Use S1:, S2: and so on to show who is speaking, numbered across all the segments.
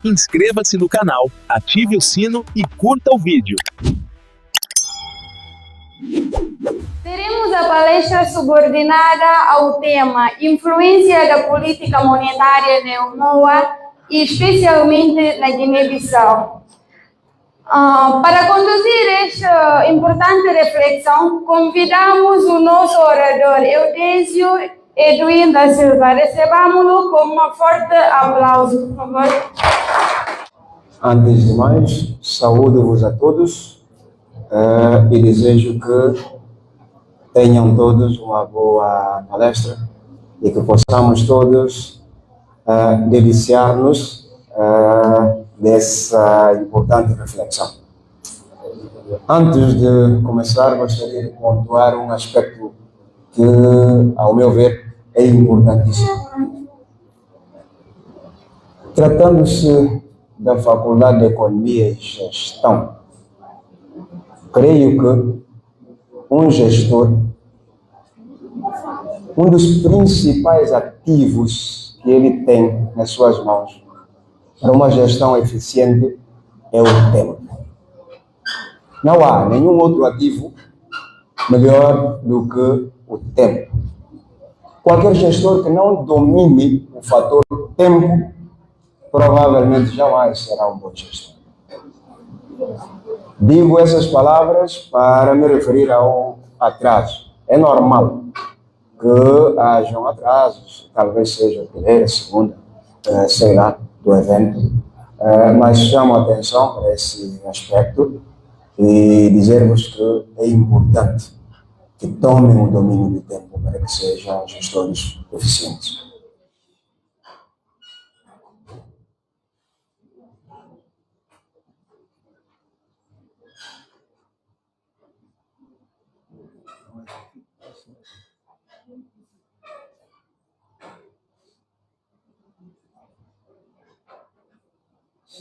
S1: Inscreva-se no canal, ative o sino e curta o vídeo.
S2: Teremos a palestra subordinada ao tema Influência da política monetária na UEMOA e especialmente na Guiné-Bissau. Para conduzir esta importante reflexão, convidamos o nosso orador Eudésio Edwin da Silva. Recebamos-lo com um forte aplauso, por favor.
S3: Antes de mais, saúdo-vos a todos e desejo que tenham todos uma boa palestra e que possamos todos deliciar-nos dessa importante reflexão. Antes de começar, gostaria de pontuar um aspecto que, ao meu ver, é importantíssimo. Tratando-se da Faculdade de Economia e Gestão, creio que um gestor, um dos principais ativos que ele tem nas suas mãos para uma gestão eficiente é o tempo. Não há nenhum outro ativo melhor do que o tempo. Qualquer gestor que não domine o fator tempo provavelmente jamais será um bom gestor. Digo essas palavras para me referir ao atraso. É normal que hajam atrasos, talvez seja a primeira, segunda, sei lá, do evento, mas chamo a atenção para esse aspecto e dizer-vos que é importante que tomem o domínio do tempo para que sejam gestores eficientes.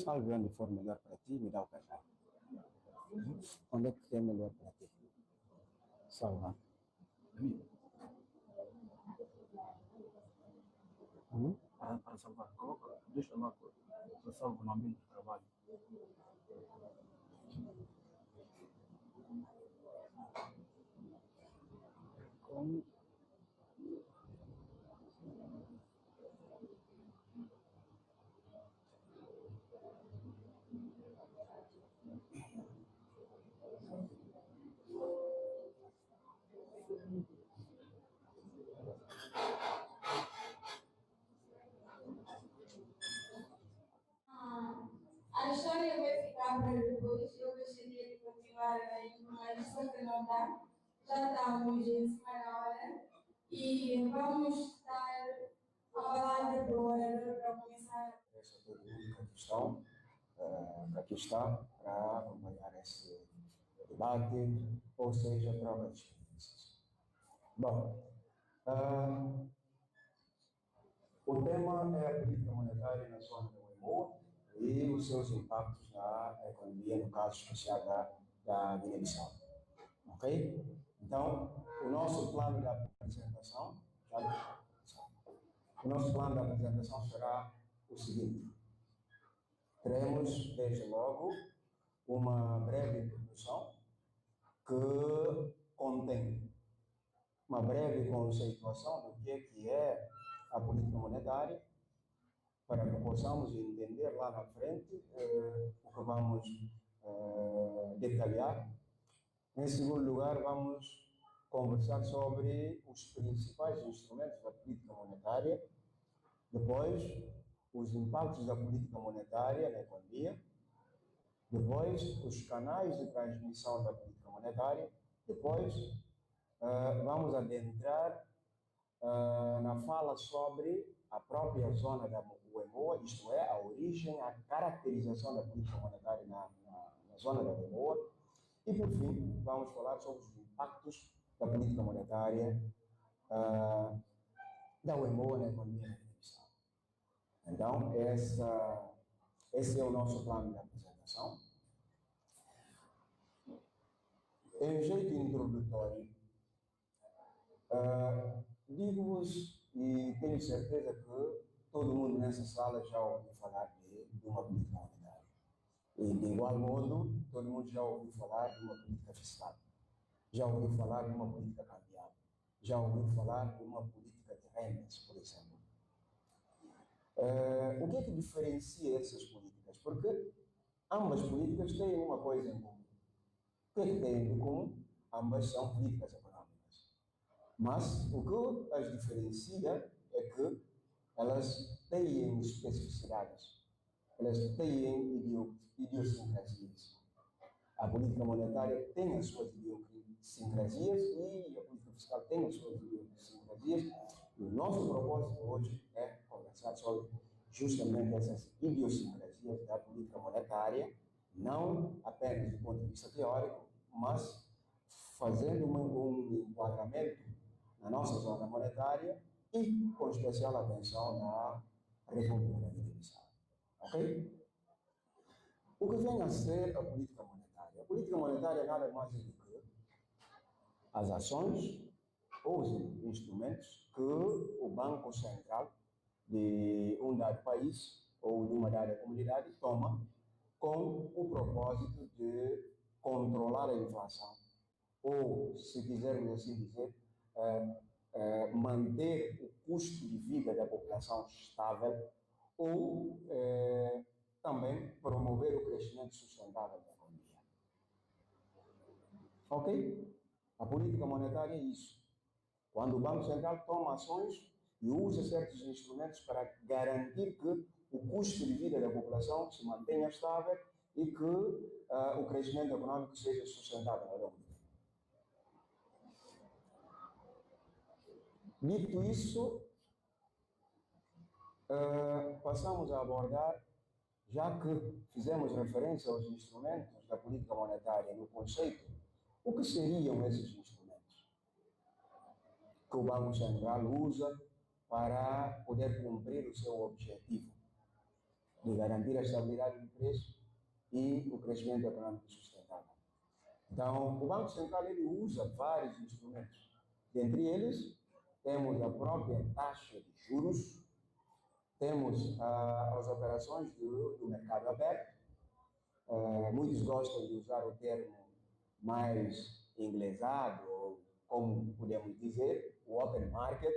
S3: Salve onde for melhor para ti, me dá o canal. Onde é que é melhor para ti? Salva.
S4: Para salvar, coloca, deixa lá, para salvar no ambiente de trabalho.
S2: A história vai ficar para depois. Eu gostaria de continuar a lição que não dá. Já estamos em cima da hora. E vamos dar a palavra para o orador para começar.
S3: Essa pergunta que estão, aqui está para acompanhar esse debate, ou seja, troca de experiências. Bom, o tema é a política monetária na zona do EMOA e os seus impactos na economia, no caso especial da Guiné-Bissau. Ok? Então, o nosso plano de apresentação, será o seguinte. Teremos, desde logo, uma breve introdução que contém uma breve conceituação do que é a política monetária, para que possamos entender lá na frente o que vamos detalhar. Em segundo lugar, vamos conversar sobre os principais instrumentos da política monetária, depois os impactos da política monetária na economia, depois os canais de transmissão da política monetária, depois vamos adentrar na fala sobre a própria zona da UEMOA, isto é, a origem, a caracterização da política monetária na zona da UEMOA, e por fim vamos falar sobre os impactos da política monetária da UEMOA na economia da Guiné-Bissau. Então, esse é o nosso plano de apresentação. Em jeito introdutório, digo-vos e tenho certeza que todo mundo nessa sala já ouviu falar de uma política monetária. E, de igual modo, todo mundo já ouviu falar de uma política fiscal. Já ouviu falar de uma política cambial. Já ouviu falar de uma política de rendas, por exemplo. O que é que diferencia essas políticas? Porque ambas políticas têm uma coisa em comum. O que é que têm em comum? Ambas são políticas econômicas. Mas o que as diferencia é que elas têm especificidades, elas têm idiosincrasias. A política monetária tem as suas idiosincrasias e a política fiscal tem as suas idiosincrasias. E o nosso propósito hoje é conversar sobre justamente essas idiosincrasias da política monetária, não apenas do ponto de vista teórico, mas fazendo um enquadramento na nossa zona monetária e com especial atenção na República da Guiné-Bissau. Ok? O que vem a ser a política monetária? A política monetária nada mais é do que as ações ou os instrumentos que o Banco Central de um dado país ou de uma dada comunidade toma com o propósito de controlar a inflação ou, se quisermos assim dizer, manter o custo de vida da população estável ou também promover o crescimento sustentável da economia. Ok? A política monetária é isso. Quando o Banco Central toma ações e usa certos instrumentos para garantir que o custo de vida da população se mantenha estável e que o crescimento econômico seja sustentável ao longo do tempo. Dito isso, passamos a abordar, já que fizemos referência aos instrumentos da política monetária no conceito, o que seriam esses instrumentos que o Banco Central usa para poder cumprir o seu objetivo de garantir a estabilidade do preço e o crescimento econômico sustentável. Então, o Banco Central ele usa vários instrumentos. Dentre eles, temos a própria taxa de juros, temos as operações do mercado aberto. Muitos gostam de usar o termo mais inglesado, ou como podemos dizer, o open market.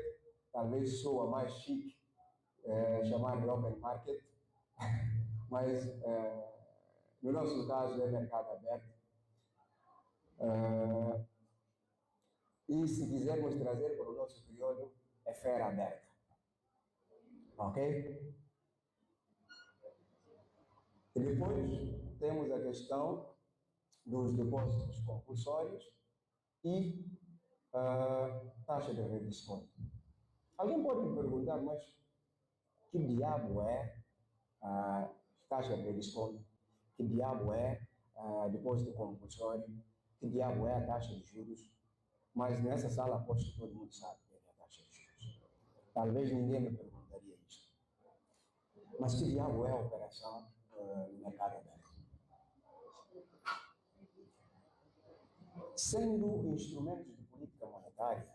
S3: Talvez soa mais chique chamar de open market, mas no nosso caso é mercado aberto. E se quisermos trazer para o nosso crioulo, é feira aberta. Ok? E depois temos a questão dos depósitos compulsórios e taxa de redesconto. Alguém pode me perguntar, mas que diabo é a taxa de redesconto? Que diabo é depósito compulsório? Que diabo é a taxa de juros? Mas nessa sala aposto que todo mundo sabe o que é a taxa de juros. Talvez ninguém me perguntaria isso. Mas que diabo é a operação no mercado aberto? Sendo instrumentos de política monetária,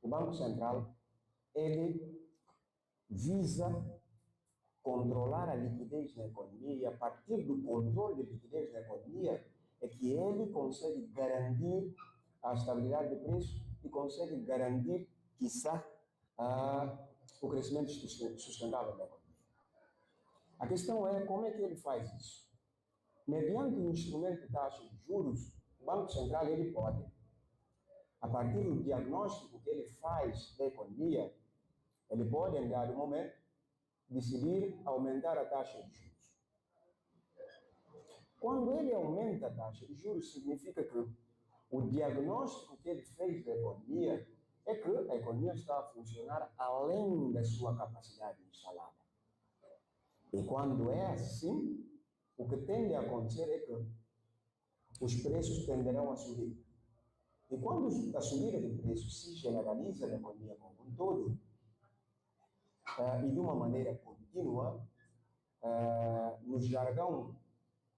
S3: o Banco Central ele visa controlar a liquidez na economia e a partir do controle de liquidez na economia é que ele consegue garantir a estabilidade de preço e consegue garantir, quiçá, o crescimento sustentável da economia. A questão é como é que ele faz isso? Mediante o instrumento de taxa de juros, o Banco Central ele pode, a partir do diagnóstico que ele faz da economia, ele pode, em dado momento, decidir aumentar a taxa de juros. Quando ele aumenta a taxa de juros, significa que o diagnóstico que ele fez da economia é que a economia está a funcionar além da sua capacidade instalada. E quando é assim, o que tende a acontecer é que os preços tenderão a subir. E quando a subida de preços se generaliza na economia como um todo, e de uma maneira contínua, no jargão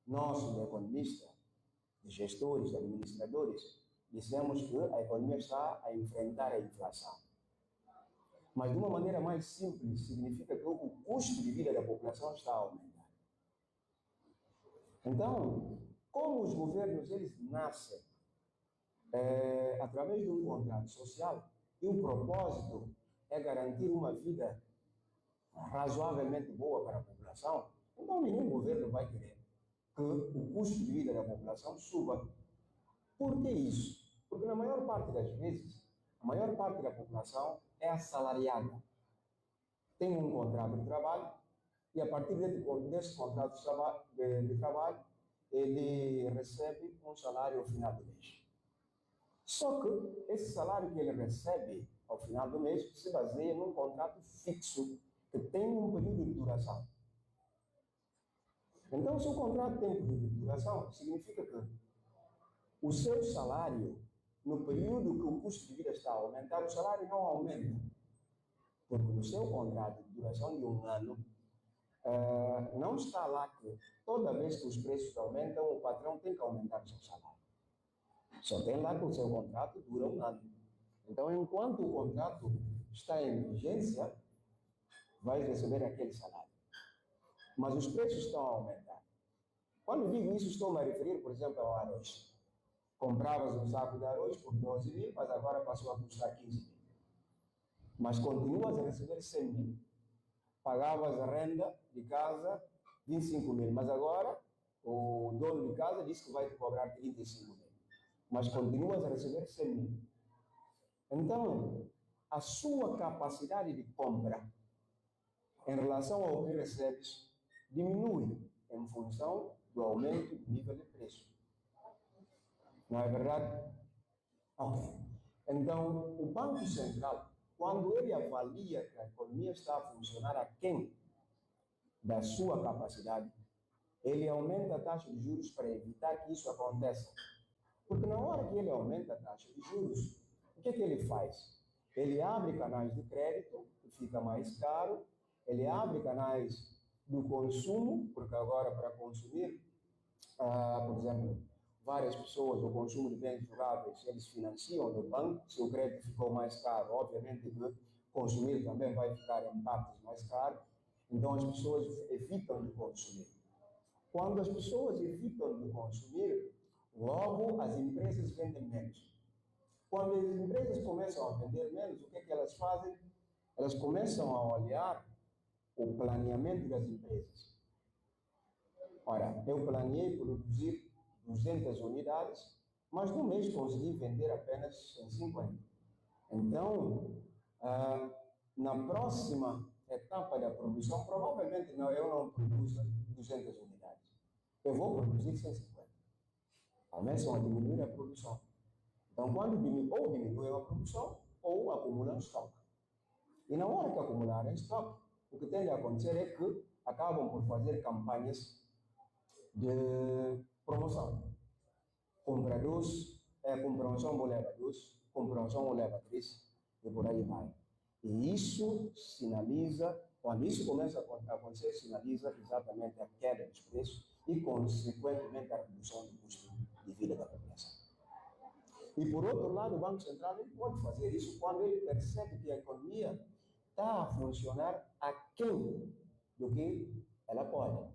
S3: nosso de economista, de gestores, de administradores, dizemos que a economia está a enfrentar a inflação. Mas de uma maneira mais simples, significa que o custo de vida da população está a aumentar. Então, como os governos eles nascem através de um contrato social e o propósito é garantir uma vida razoavelmente boa para a população, então nenhum governo vai querer que o custo de vida da população suba. Por que isso? Porque na maior parte das vezes, a maior parte da população é assalariada. Tem um contrato de trabalho e a partir desse contrato de trabalho, ele recebe um salário ao final do mês. Só que esse salário que ele recebe ao final do mês se baseia num contrato fixo que tem um período de duração. Então, se o contrato tem um período de duração, significa que o seu salário, no período que o custo de vida está a aumentar, o salário não aumenta. Porque no seu contrato de duração de um ano, não está lá que toda vez que os preços aumentam, o patrão tem que aumentar o seu salário. Só tem lá que o seu contrato dura um ano. Então, enquanto o contrato está em vigência, vai receber aquele salário. Mas os preços estão a aumentar. Quando digo isso, estou a referir, por exemplo, ao arroz. Compravas um saco de arroz por 12 mil, mas agora passou a custar 15 mil. Mas continuas a receber 100 mil. Pagavas a renda de casa 25 mil, mas agora o dono de casa disse que vai te cobrar 35 mil. Mas continuas a receber 100 mil. Então, a sua capacidade de compra em relação ao que recebes diminui em função do aumento do nível de preço. Não é verdade? Ok. Então, o Banco Central, quando ele avalia que a economia está a funcionar aquém da sua capacidade, ele aumenta a taxa de juros para evitar que isso aconteça. Porque na hora que ele aumenta a taxa de juros, o que ele faz? Ele abre canais de crédito, que fica mais caro, ele abre canais do consumo, porque agora para consumir, por exemplo, várias pessoas, o consumo de bens duráveis, eles financiam do banco. Se o crédito ficou mais caro, obviamente que consumir também vai ficar em partes mais caro. Então as pessoas evitam de consumir. Quando as pessoas evitam de consumir, logo as empresas vendem menos. Quando as empresas começam a vender menos, o que é que elas fazem? Elas começam a olhar o planeamento das empresas. Ora, eu planeei produzir 200 unidades, mas no mês consegui vender apenas 50. Então, na próxima etapa da produção, provavelmente eu não produzo 200 unidades. Eu vou produzir 150. Começam a diminuir a produção. Então, quando ou diminuem a produção, ou acumulam estoque. E na hora que acumularem estoque, o que tende a acontecer é que acabam por fazer campanhas de promoção. Compra doce, promoção leva doce, promoção leva 3, e por aí vai. E isso sinaliza, quando isso começa a acontecer, sinaliza exatamente a queda dos preços e, consequentemente, a redução do custo de vida da população. E, por outro lado, o Banco Central ele pode fazer isso quando ele percebe que a economia está a funcionar aquém do que ela pode.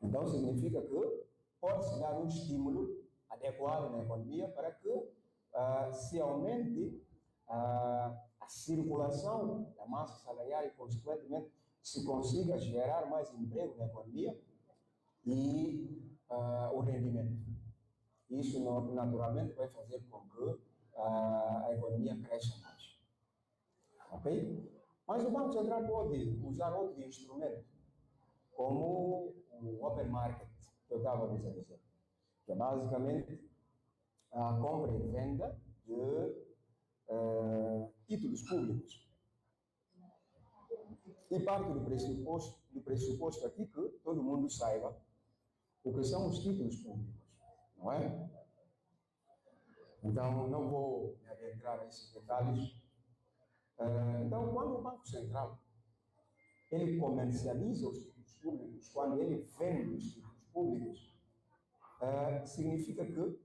S3: Então, significa que pode-se dar um estímulo adequado na economia para que se aumente a circulação da massa salarial e, consequentemente, se consiga gerar mais emprego na economia e o rendimento. Isso, naturalmente, vai fazer com que a economia cresça mais. Ok? Mas o Banco Central pode usar outro instrumento, como o open market, que eu estava a dizer, que é basicamente a compra e venda de títulos públicos. E parte do pressuposto aqui que todo mundo saiba o que são os títulos públicos, não é? Então, não vou me adentrar nesses detalhes. Então, quando o Banco Central ele comercializa os títulos públicos, quando ele vende os títulos públicos, significa que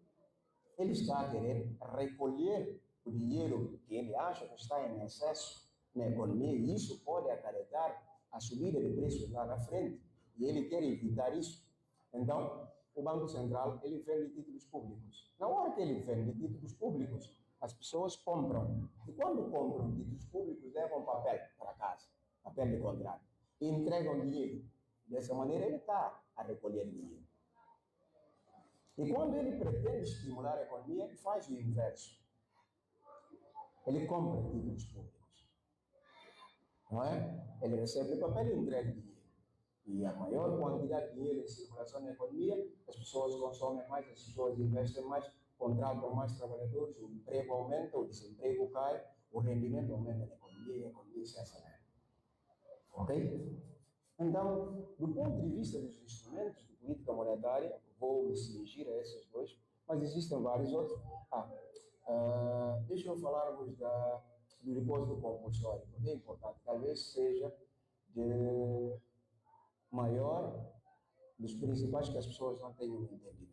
S3: ele está a querer recolher o dinheiro que ele acha que está em excesso na economia, e isso pode acarretar a subida de preços lá na frente, e ele quer evitar isso. Então, o Banco Central, ele vende títulos públicos. Na hora que ele vende títulos públicos, as pessoas compram. E quando compram títulos públicos, levam papel para casa, papel de contrato, e entregam dinheiro. Dessa maneira, ele está a recolher dinheiro. E quando ele pretende estimular a economia, ele faz o inverso. Ele compra títulos públicos. Não é? Ele recebe papel e entrega dinheiro. E a maior quantidade de dinheiro em circulação na economia, as pessoas consomem mais, as pessoas investem mais, contratam mais trabalhadores, o emprego aumenta, o desemprego cai, o rendimento aumenta na economia e a economia se acelera. Ok? Então, do ponto de vista dos instrumentos de política monetária, vou me cingir a esses dois, mas existem vários outros. Deixa eu falar-vos do depósito compulsório, porque é importante, talvez seja de maior dos principais que as pessoas não têm um entendimento.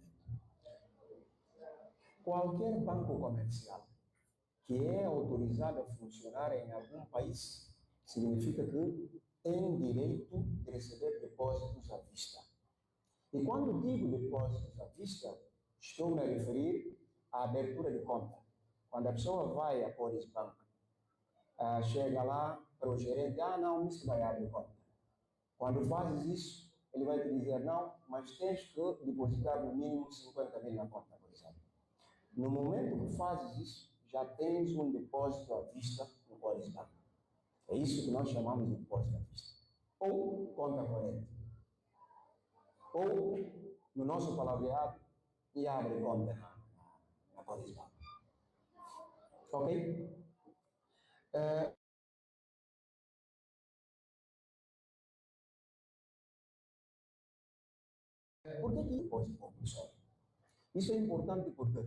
S3: Qualquer banco comercial que é autorizado a funcionar em algum país significa que tem direito de receber depósitos à vista. E quando digo depósitos à vista, estou-me a referir à abertura de conta. Quando a pessoa vai a Coris Bank, chega lá para o gerente, não, isso vai abrir conta. Quando fazes isso, ele vai te dizer, não, mas tens que depositar no mínimo 50 mil na conta, por exemplo. No momento que fazes isso, já tens um depósito à vista no Coris Bank. É isso que nós chamamos de depósito à vista. Ou conta corrente. Ou, no nosso palavreado, e abre conta na Coris Bank. Ok? Por que depósito compulsório? Isso é importante porque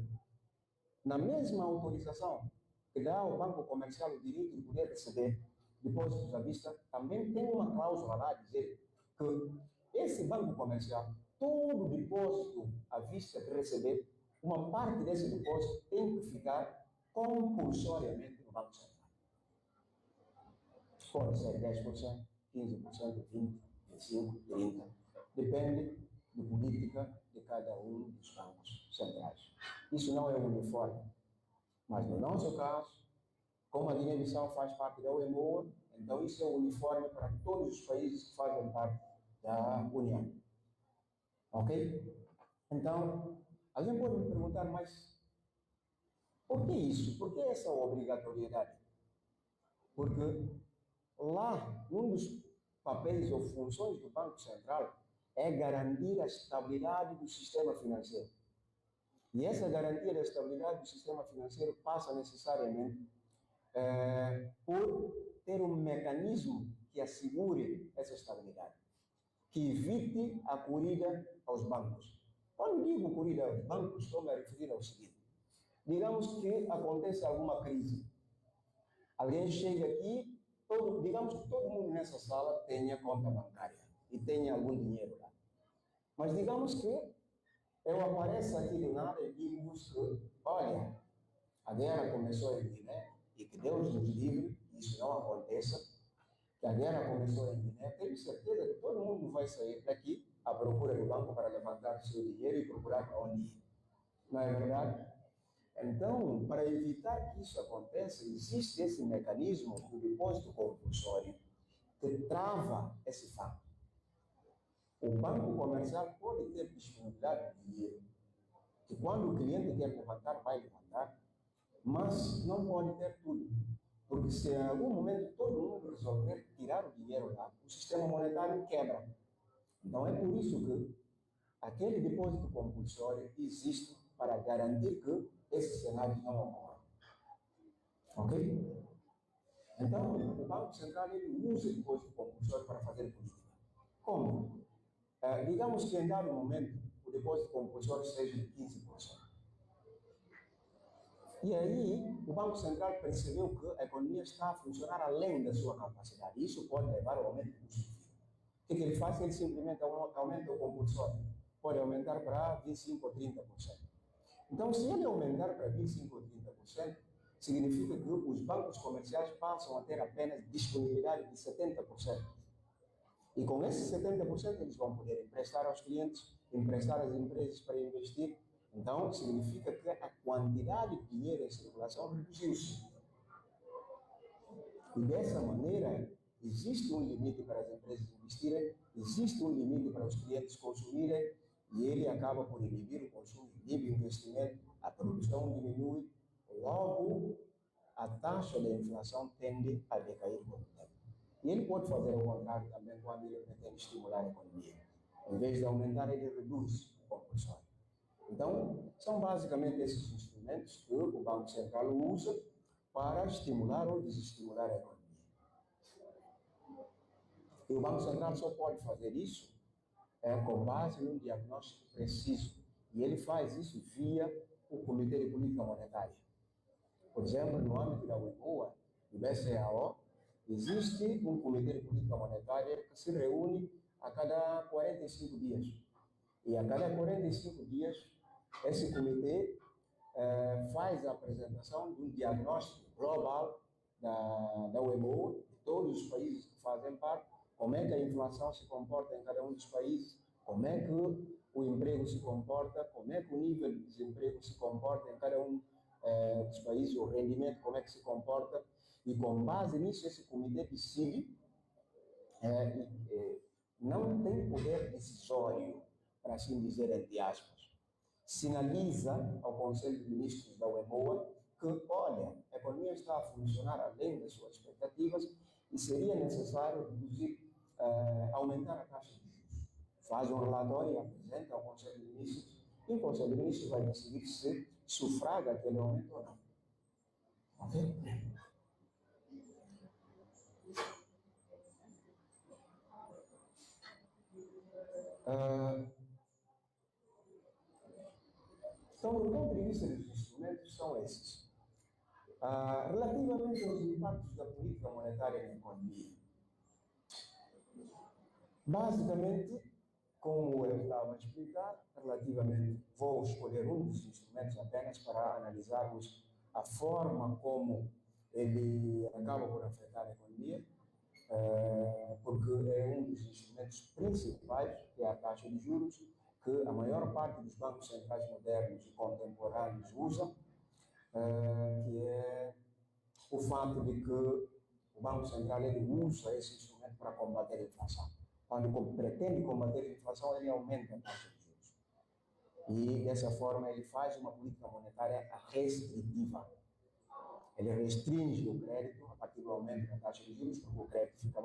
S3: na mesma autorização que dá ao banco comercial o direito de poder receber depósitos à vista, também tem uma cláusula lá a dizer que esse banco comercial, todo depósito à vista que receber, uma parte desse depósito tem que ficar compulsoriamente no Banco Central. Pode ser 10%, 15%, 20%, 25%, 30%, depende da política de cada um dos bancos centrais. Isso não é uniforme, mas no nosso caso, como a Guiné-Bissau faz parte da OEMOA, então isso é uniforme para todos os países que fazem parte da União. Ok? Então, alguém pode me perguntar, mas por que isso? Por que essa obrigatoriedade? Porque lá, um dos papéis ou funções do Banco Central é garantir a estabilidade do sistema financeiro. E essa garantia da estabilidade do sistema financeiro passa necessariamente por ter um mecanismo que assegure essa estabilidade, que evite a corrida aos bancos. Quando digo corrida aos bancos, estou-me a referir ao seguinte: digamos que acontece alguma crise, alguém chega aqui, digamos que todo mundo nessa sala tenha conta bancária e tenha algum dinheiro lá. Mas digamos que eu apareço aqui do nada e digo-vos que, olha, a guerra começou em Guiné, e que Deus nos livre, isso não aconteça, que a guerra começou em Guiné, tenho certeza que todo mundo vai sair daqui à procura do banco para levantar o seu dinheiro e procurar para onde ir. Não é verdade? Então, para evitar que isso aconteça, existe esse mecanismo do depósito compulsório que trava esse fato. O banco comercial pode ter disponibilidade de dinheiro, que quando o cliente quer levantar, vai levantar, mas não pode ter tudo. Porque se em algum momento todo mundo resolver tirar o dinheiro lá, o sistema monetário quebra. Então é por isso que aquele depósito compulsório existe para garantir que esse cenário não ocorra. Ok? Então, o Banco Central ele usa o depósito compulsório para fazer política. Como? Digamos que em dado momento o depósito compulsório seja de 15%. E aí, o Banco Central percebeu que a economia está a funcionar além da sua capacidade. Isso pode levar ao aumento do custo de vida. O que ele faz? Ele simplesmente aumenta o compulsório. Pode aumentar para 25% ou 30%. Então, se ele aumentar para 25% ou 30%, significa que os bancos comerciais passam a ter apenas disponibilidade de 70%. E com esses 70% eles vão poder emprestar aos clientes, emprestar às empresas para investir. Então, significa que a quantidade de dinheiro em circulação reduziu-se. E dessa maneira, existe um limite para as empresas investirem, existe um limite para os clientes consumirem, e ele acaba por inibir o consumo, inibe o investimento, a produção diminui, logo a taxa de inflação tende a decair com o tempo. E ele pode fazer o contrário também quando ele pretende estimular a economia. Em vez de aumentar, ele reduz o compulsório. Então, são basicamente esses instrumentos que o Banco Central usa para estimular ou desestimular a economia. E o Banco Central só pode fazer isso com base num diagnóstico preciso. E ele faz isso via o Comitê de Política Monetária. Por exemplo, no âmbito da UEMOA, do BCAO, existe um Comitê de Política Monetária que se reúne a cada 45 dias. E a cada 45 dias, esse comitê faz a apresentação de um diagnóstico global da UEMOA, de todos os países que fazem parte, como é que a inflação se comporta em cada um dos países, como é que o emprego se comporta, como é que o nível de desemprego se comporta em cada um dos países, o rendimento, como é que se comporta, e com base nisso esse comitê decide, não tem poder decisório, para assim dizer, entre aspas, sinaliza ao Conselho de Ministros da UEMOA que, olha, a economia está a funcionar além das suas expectativas e seria necessário reduzir, aumentar a taxa de juros. Faz um relatório e apresenta ao Conselho de Ministros, e o Conselho de Ministros vai decidir se sufraga aquele aumento ou não. Ok? Então, do ponto de vista dos instrumentos, são esses. Relativamente aos impactos da política monetária na economia, basicamente, como eu estava a explicar, relativamente, vou escolher um dos instrumentos apenas para analisarmos a forma como ele acaba por afetar a economia, porque é um dos instrumentos principais, que é a taxa de juros, que a maior parte dos bancos centrais modernos e contemporâneos usam, que é o fato de que o Banco Central ele usa esse instrumento para combater a inflação. Quando pretende combater a inflação, ele aumenta a taxa de juros. E, dessa forma, ele faz uma política monetária restritiva. Ele restringe o crédito a partir do aumento da taxa de juros, porque o crédito fica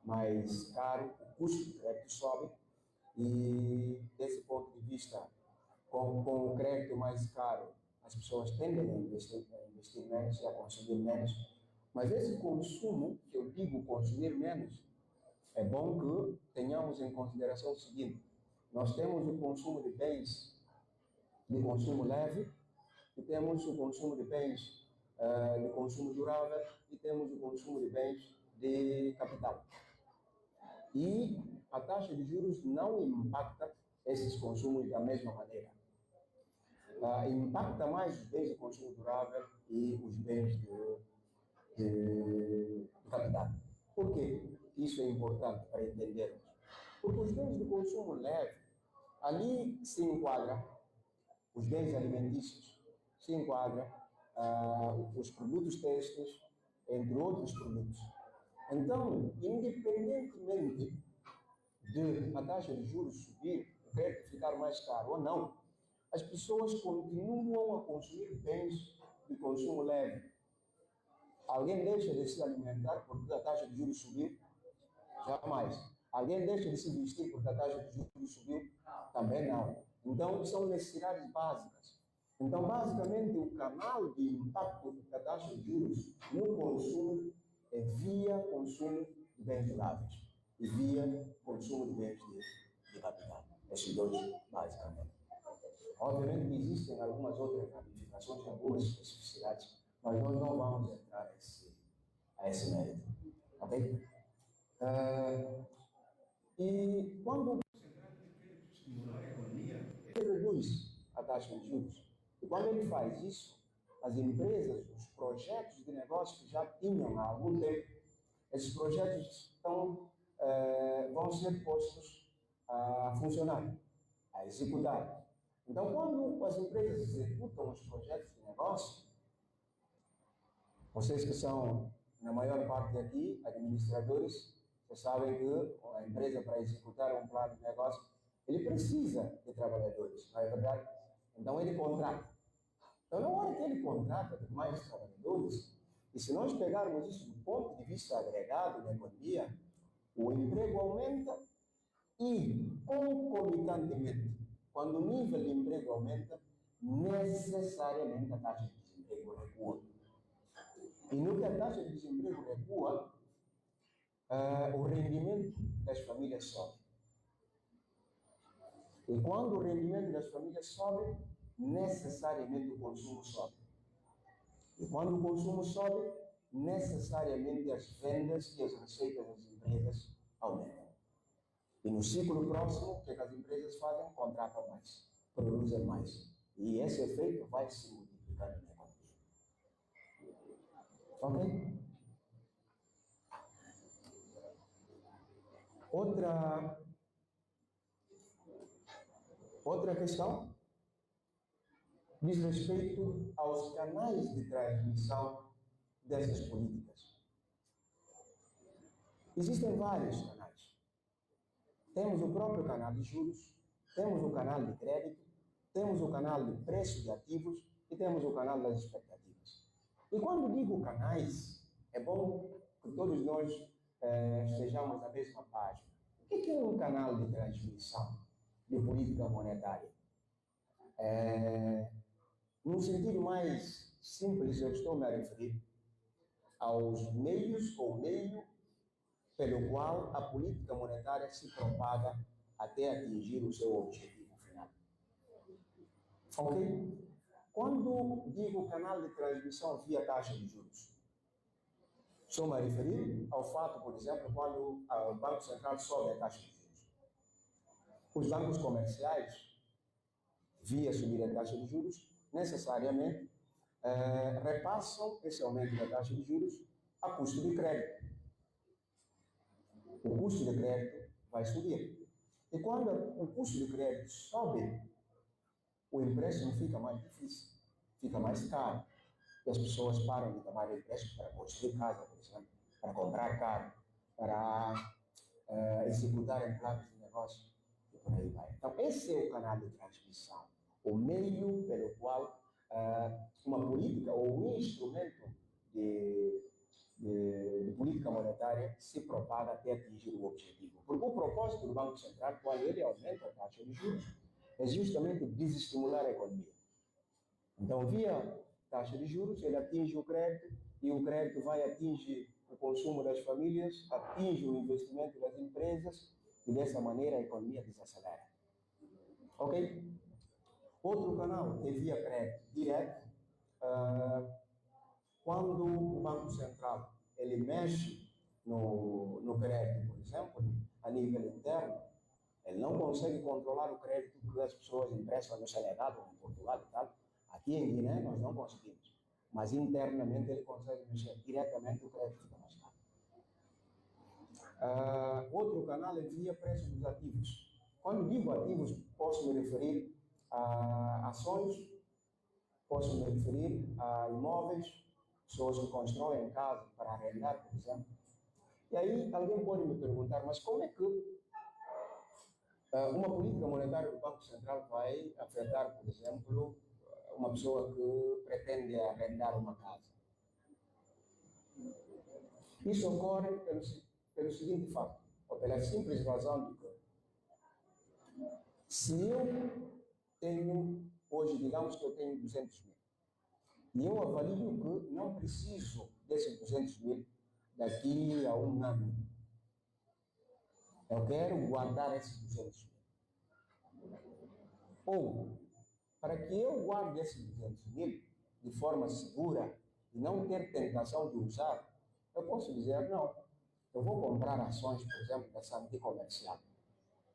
S3: mais caro, o custo do crédito sobe, e, desse ponto de vista, com o crédito mais caro, as pessoas tendem a investir menos e a consumir menos. Mas esse consumo, que eu digo consumir menos, é bom que tenhamos em consideração o seguinte: nós temos o consumo de bens de consumo leve, e temos o consumo de bens de consumo durável, e temos o consumo de bens de capital. E a taxa de juros não impacta esses consumos da mesma maneira. Impacta mais os bens de consumo durável e os bens de capital. Por quê? Isso é importante para entendermos. Porque os bens de consumo leve, ali se enquadra os bens alimentícios, se enquadra os produtos têxteis, entre outros produtos. Então, independentemente de a taxa de juros subir, o crédito ficar mais caro ou não, as pessoas continuam a consumir bens de consumo leve. Alguém deixa de se alimentar porque a taxa de juros subiu? Jamais. Alguém deixa de se vestir porque a taxa de juros subiu? Também não. Então, são necessidades básicas. Então, basicamente, o canal de impacto da taxa de juros no consumo é via consumo de bens duráveis e via consumo de bens de capital. Esses dois, basicamente. Obviamente, existem algumas outras ramificações, algumas especificidades, mas nós não vamos entrar a esse mérito. Ok? E quando o Central quer estimular a economia, ele reduz a taxa de juros. E quando ele faz isso, as empresas, os projetos de negócio que já tinham há algum tempo, esses projetos vão ser postos a funcionar, a executar. Então, quando as empresas executam os projetos de negócio, vocês que são, na maior parte aqui, administradores, vocês sabem que a empresa, para executar um plano de negócio, ele precisa de trabalhadores, não é verdade? Então, ele contrata. Então, na hora que ele contrata mais trabalhadores, e se nós pegarmos isso do ponto de vista agregado da economia, o emprego aumenta e, concomitantemente, quando o nível de emprego aumenta, necessariamente a taxa de desemprego recua. E no que a taxa de desemprego recua, o rendimento das famílias sobe. E quando o rendimento das famílias sobe, necessariamente o consumo sobe. E quando o consumo sobe, necessariamente as vendas e as receitas das empresas aumentam. E no ciclo próximo, o que as empresas fazem? Contratam mais, produzem mais. E esse efeito vai se multiplicando na economia. Ok? Outra questão diz respeito aos canais de transmissão dessas políticas. Existem vários canais. Temos o próprio canal de juros, temos o canal de crédito, temos o canal de preço de ativos e temos o canal das expectativas. E quando digo canais, é bom que todos nós estejamos na mesma página. O que é um canal de transmissão de política monetária? Num sentido mais simples, eu estou a referir aos meios ou meio pelo qual a política monetária se propaga até atingir o seu objetivo final. Ok? Quando digo canal de transmissão via taxa de juros, estou a referir ao fato, por exemplo, quando o Banco Central sobe a taxa de juros. Os bancos comerciais, via subir a taxa de juros, necessariamente repassam esse aumento da taxa de juros a custo de crédito. O custo de crédito vai subir. E quando o custo de crédito sobe, o empréstimo fica mais difícil, fica mais caro. E as pessoas param de tomar empréstimo para construir casa, por exemplo, para comprar carro, para executar planos de negócio e por aí vai. Então, esse é o canal de transmissão, o meio pelo qual uma política ou um instrumento de política monetária se propaga até atingir o objetivo. Porque o propósito do Banco Central, quando ele aumenta a taxa de juros, é justamente desestimular a economia. Então, via taxa de juros, ele atinge o crédito e o crédito vai atingir o consumo das famílias, atinge o investimento das empresas e dessa maneira a economia desacelera. Ok? Outro canal é via crédito direto. Quando o Banco Central ele mexe no crédito, por exemplo, a nível interno, ele não consegue controlar o crédito que as pessoas emprestam no Senegal, em Portugal e tal. Aqui em Guiné nós não conseguimos, mas internamente ele consegue mexer diretamente, o crédito fica mais caro. Outro canal é via preço dos ativos. Quando digo ativos, posso me referir a ações, posso me referir a imóveis, pessoas que constroem casa para arrendar, por exemplo. E aí alguém pode me perguntar, mas como é que uma política monetária do Banco Central vai afetar, por exemplo, uma pessoa que pretende arrendar uma casa? Isso ocorre pelo seguinte fato, ou pela simples razão de que se eu tenho, hoje digamos que eu tenho 200 mil, e eu avalio que não preciso desses 200 mil daqui a um ano, eu quero guardar esses 200 mil. Ou, para que eu guarde esses 200 mil de forma segura e não ter tentação de usar, eu posso dizer, não, eu vou comprar ações, por exemplo, da Santé Comercial.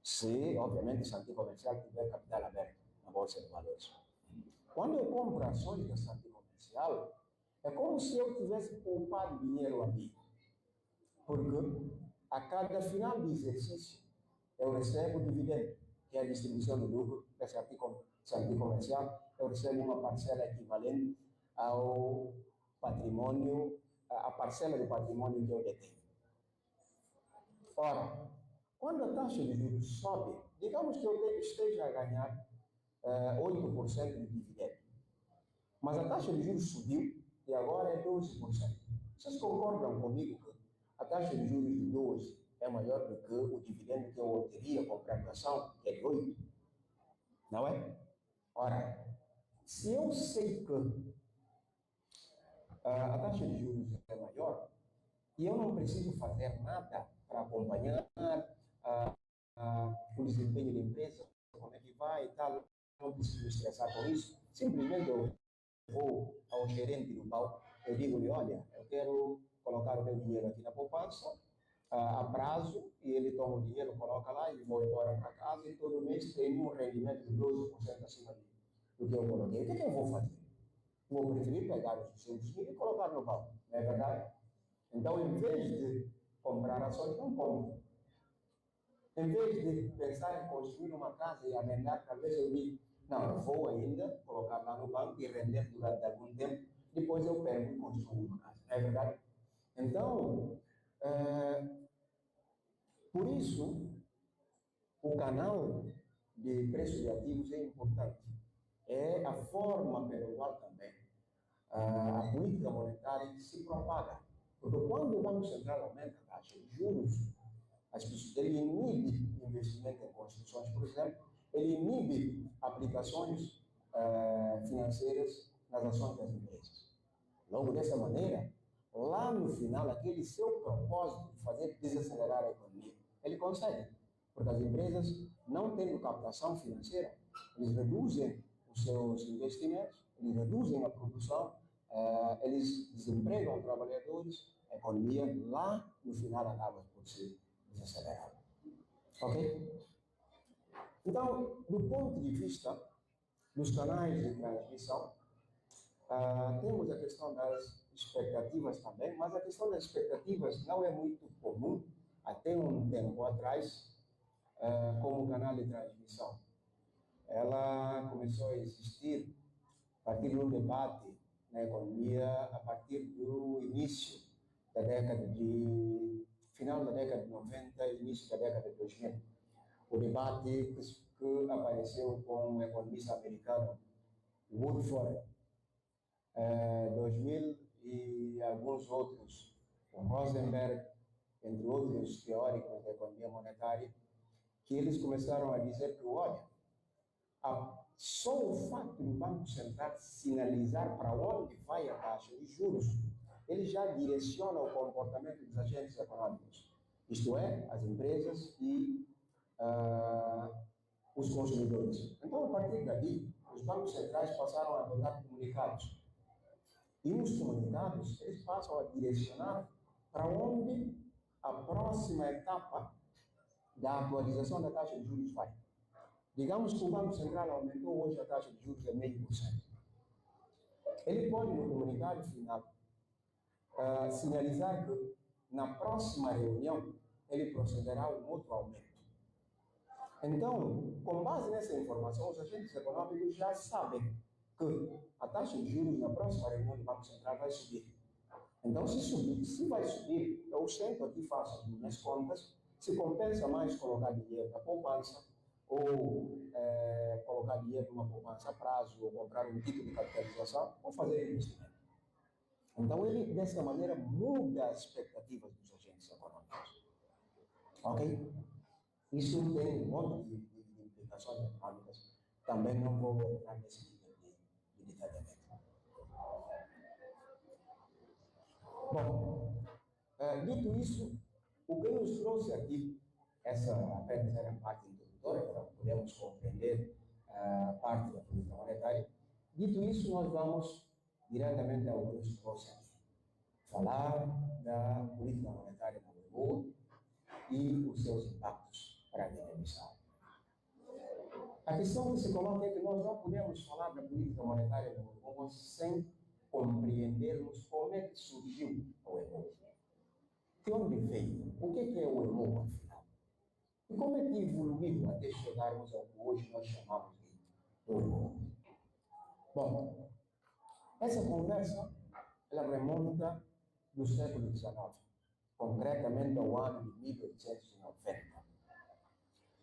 S3: Se, obviamente, a Santé Comercial tiver capital aberto na Bolsa de Valores. Quando eu compro ações da Santé Comercial, social, é como se eu tivesse poupado dinheiro ali. Porque a cada final de exercício eu recebo dividendo, que é a distribuição do lucro desse artigo comercial, eu recebo uma parcela equivalente ao patrimônio, a parcela do patrimônio que eu detenho. Ora, quando a taxa de juros sobe, digamos que eu esteja a ganhar 8% de dividendo, mas a taxa de juros subiu e agora é 12%. Vocês concordam comigo que a taxa de juros de 12 é maior do que o dividendo que eu obteria com prestação, que é de 8? Não é? Ora, se eu sei que a taxa de juros é maior e eu não preciso fazer nada para acompanhar o desempenho da empresa, como é que vai e tal, não preciso me estressar com isso, simplesmente eu vou ao gerente do banco, eu digo-lhe, olha, eu quero colocar o meu dinheiro aqui na poupança, a prazo, e ele toma o dinheiro, coloca lá e vou embora para casa e todo mês tem um rendimento de 12% acima do que eu coloquei. O que é que eu vou fazer? Vou preferir pegar os 200 mil e colocar no banco, não é verdade? Então, em vez de comprar ações, não compro. Em vez de pensar em construir uma casa e arrendar, talvez eu diga, não, eu vou ainda colocar lá no banco e render durante algum tempo, depois eu pego e construo uma casa, não é verdade? Então, por isso, o canal de preço de ativos é importante. É a forma pela qual também a política monetária se propaga. Porque quando o Banco Central aumenta a taxa de juros, ele inibe investimento em construções, por exemplo, ele inibe aplicações financeiras nas ações das empresas. Logo, dessa maneira, lá no final, aquele seu propósito de fazer desacelerar a economia, ele consegue. Porque as empresas, não tendo captação financeira, eles reduzem os seus investimentos, eles reduzem a produção, eles desempregam trabalhadores, a economia lá no final acaba por se desacelerar. Ok? Então, do ponto de vista dos canais de transmissão, temos a questão das expectativas também, mas a questão das expectativas não é muito comum, até um tempo atrás, como canal de transmissão. Ela começou a existir a partir de um debate na economia, a partir do início da final da década de 90 e início da década de 2000. O debate que apareceu com o economista americano Woodford, 2000 e alguns outros, com Rosenberg, entre outros teóricos da economia monetária, que eles começaram a dizer que, olha, só o fato do Banco Central sinalizar para onde vai a taxa de juros, ele já direciona o comportamento dos agentes econômicos, isto é, as empresas e os consumidores. Então, a partir daí, os bancos centrais passaram a adotar comunicados. E os comunicados, eles passam a direcionar para onde a próxima etapa da atualização da taxa de juros vai. Digamos que o Banco Central aumentou hoje a taxa de juros de 0,5%. Ele pode, no comunicado final, sinalizar que na próxima reunião ele procederá a um outro aumento. Então, com base nessa informação, os agentes econômicos já sabem que a taxa de juros na próxima reunião do Banco Central vai subir. Então, se vai subir, eu sento aqui, faço as minhas contas, se compensa mais colocar dinheiro na poupança, ou colocar dinheiro numa poupança a prazo, ou comprar um título de capitalização, ou fazer investimento. Então, ele, dessa maneira, muda as expectativas dos agentes econômicos. Ok? Isso tem um monte de implicações econômicas. Também não vou entrar nesse nível de detalhamento. Bom, dito isso, o que nos trouxe aqui, essa apenas era a parte introdutória, para podermos compreender parte da política monetária. Dito isso, nós vamos diretamente ao que nos trouxe aqui. Falar da política monetária no Brasil e os seus impactos para a Guiné-Bissau. A questão que se coloca é que nós não podemos falar da política monetária no Brasil sem compreendermos como é que surgiu o EMOA. De onde veio? O que é o EMOA, afinal? E como é que evoluiu até chegarmos ao que hoje nós chamamos de EMOA? Bom, essa conversa, ela remonta do século XIX, concretamente ao ano de 1890.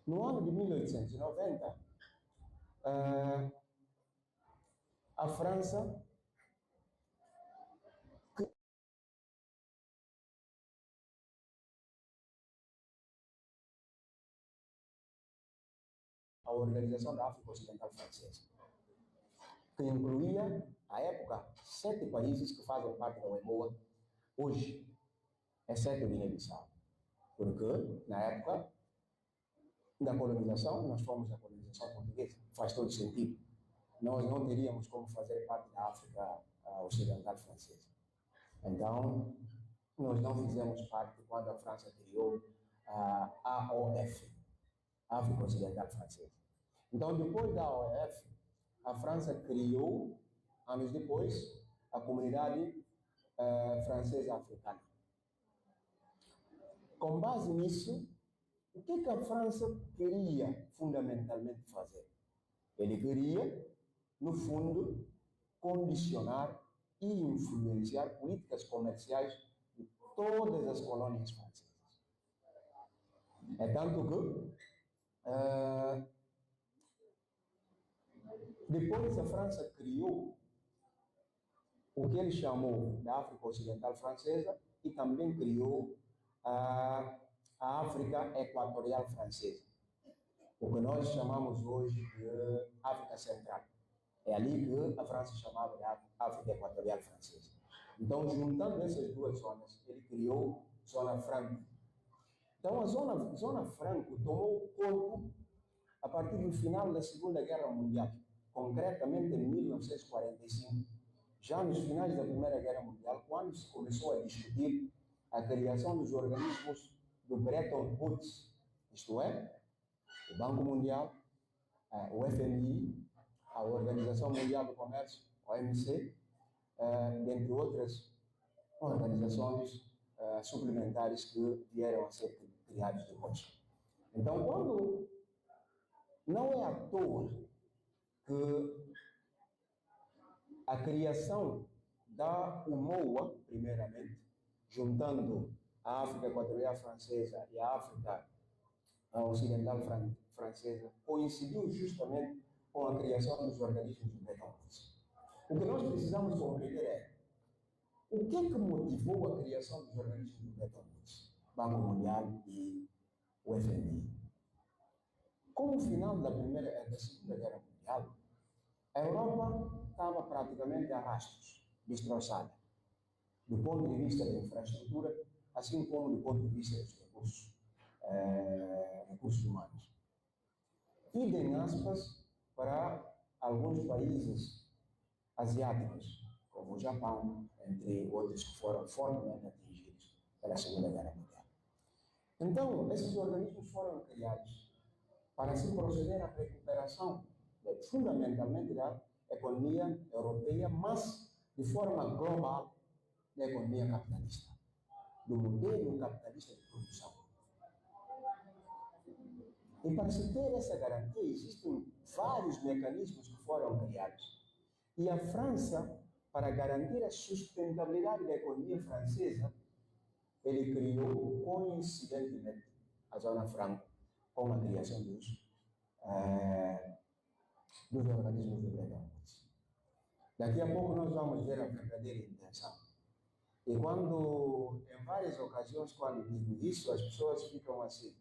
S3: No ano de 1890, a França a Organização da África Ocidental Francesa, que incluía, à época, 7 países que fazem parte da EMOA, hoje, exceto Guiné-Bissau. Porque, na época da colonização, nós fomos a colonização portuguesa, faz todo sentido. Nós não teríamos como fazer parte da África Ocidental Francesa. Então, nós não fizemos parte quando a França criou a AOF, África Ocidental Francesa. Então, depois da AOF, a França criou, anos depois, a Comunidade Francesa Africana. Com base nisso, o que a França queria fundamentalmente fazer? Ele queria, no fundo, condicionar e influenciar políticas comerciais de todas as colônias francesas. É tanto que, depois a França criou o que ele chamou da África Ocidental Francesa e também criou a África Equatorial Francesa, o que nós chamamos hoje de África Central. É ali que a França chamava de África Equatorial Francesa. Então, juntando essas duas zonas, ele criou Zona Franco. Então, a Zona Franco tomou corpo a partir do final da Segunda Guerra Mundial, concretamente em 1945, já nos finais da Primeira Guerra Mundial, quando se começou a discutir a criação dos organismos do Bretton Woods, isto é, o Banco Mundial, o FMI, a Organização Mundial do Comércio, a OMC, dentre outras organizações suplementares que vieram a ser criadas depois. Então, quando não é à toa que a criação da UMOA, primeiramente, juntando a África Equatorial Francesa e a África Ocidental Francesa, coincidiu justamente com a criação dos organismos do Bretton Woods. O que nós precisamos compreender é o que motivou a criação dos organismos do Bretton Woods, Banco Mundial e o FMI. Com o final da Segunda Guerra Mundial, a Europa estava praticamente a rastros, destroçada, do ponto de vista da infraestrutura, assim como do ponto de vista dos recursos humanos. Idem aspas para alguns países asiáticos, como o Japão, entre outros que foram fortemente atingidos pela Segunda Guerra Mundial. Então, esses organismos foram criados para se proceder à recuperação, fundamentalmente da economia europeia, mas de forma global da economia capitalista, do modelo capitalista de produção. E para se ter essa garantia, existem vários mecanismos que foram criados. E a França, para garantir a sustentabilidade da economia francesa, ele criou, coincidentemente, a Zona Franco, com a criação dos organismos do Bretton Woods. Daqui a pouco nós vamos ver a verdadeira intenção. E quando, em várias ocasiões, quando digo isso, as pessoas ficam assim,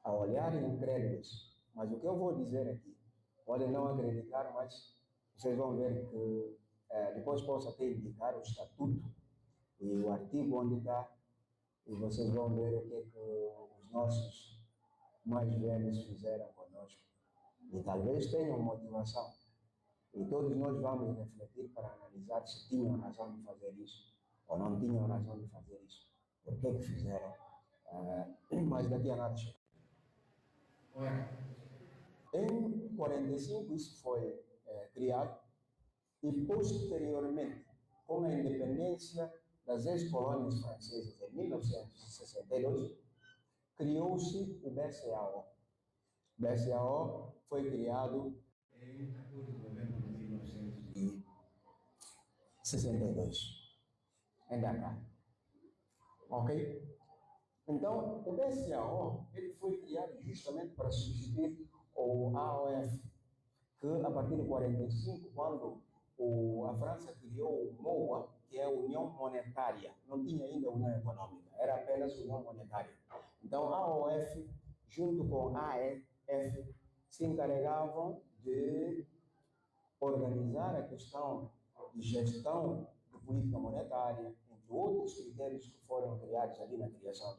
S3: a olhar incrédulos. Mas o que eu vou dizer aqui, podem não acreditar, mas vocês vão ver que depois posso até indicar o estatuto e o artigo onde está, e vocês vão ver o que é que os nossos mais velhos fizeram conosco. E talvez tenham motivação. E todos nós vamos refletir para analisar se tinham razão de fazer isso ou não tinham razão de fazer isso. Por que fizeram? Mas daqui a nada chega. Em 45 isso foi criado e posteriormente, com a independência das ex-colônias francesas em 1962, criou-se o BCAO. O BCAO foi criado em 14 de novembro de 1962, em Dakar. Ok? Então, o BCAO ele foi criado justamente para substituir o AOF, que a partir de 45, quando a França criou o MOA, que é a União Monetária, não tinha ainda União Econômica, era apenas União Monetária. Então, a AOF, junto com a AEF, se encarregavam de organizar a questão de gestão de política monetária, entre outros critérios que foram criados ali na criação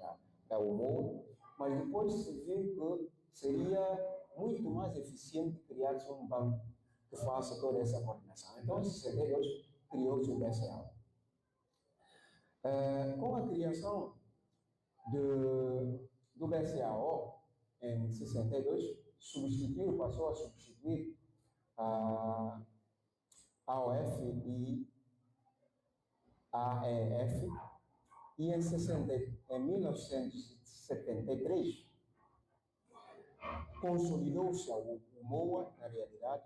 S3: da UMOA, mas depois se viu que seria muito mais eficiente criar-se um banco que faça toda essa coordenação. Então, em 62, criou-se o BCAO. Com a criação do BCAO, em 62, passou a substituir a AOF e a AEF, e em 1973 consolidou-se o MOA, na realidade,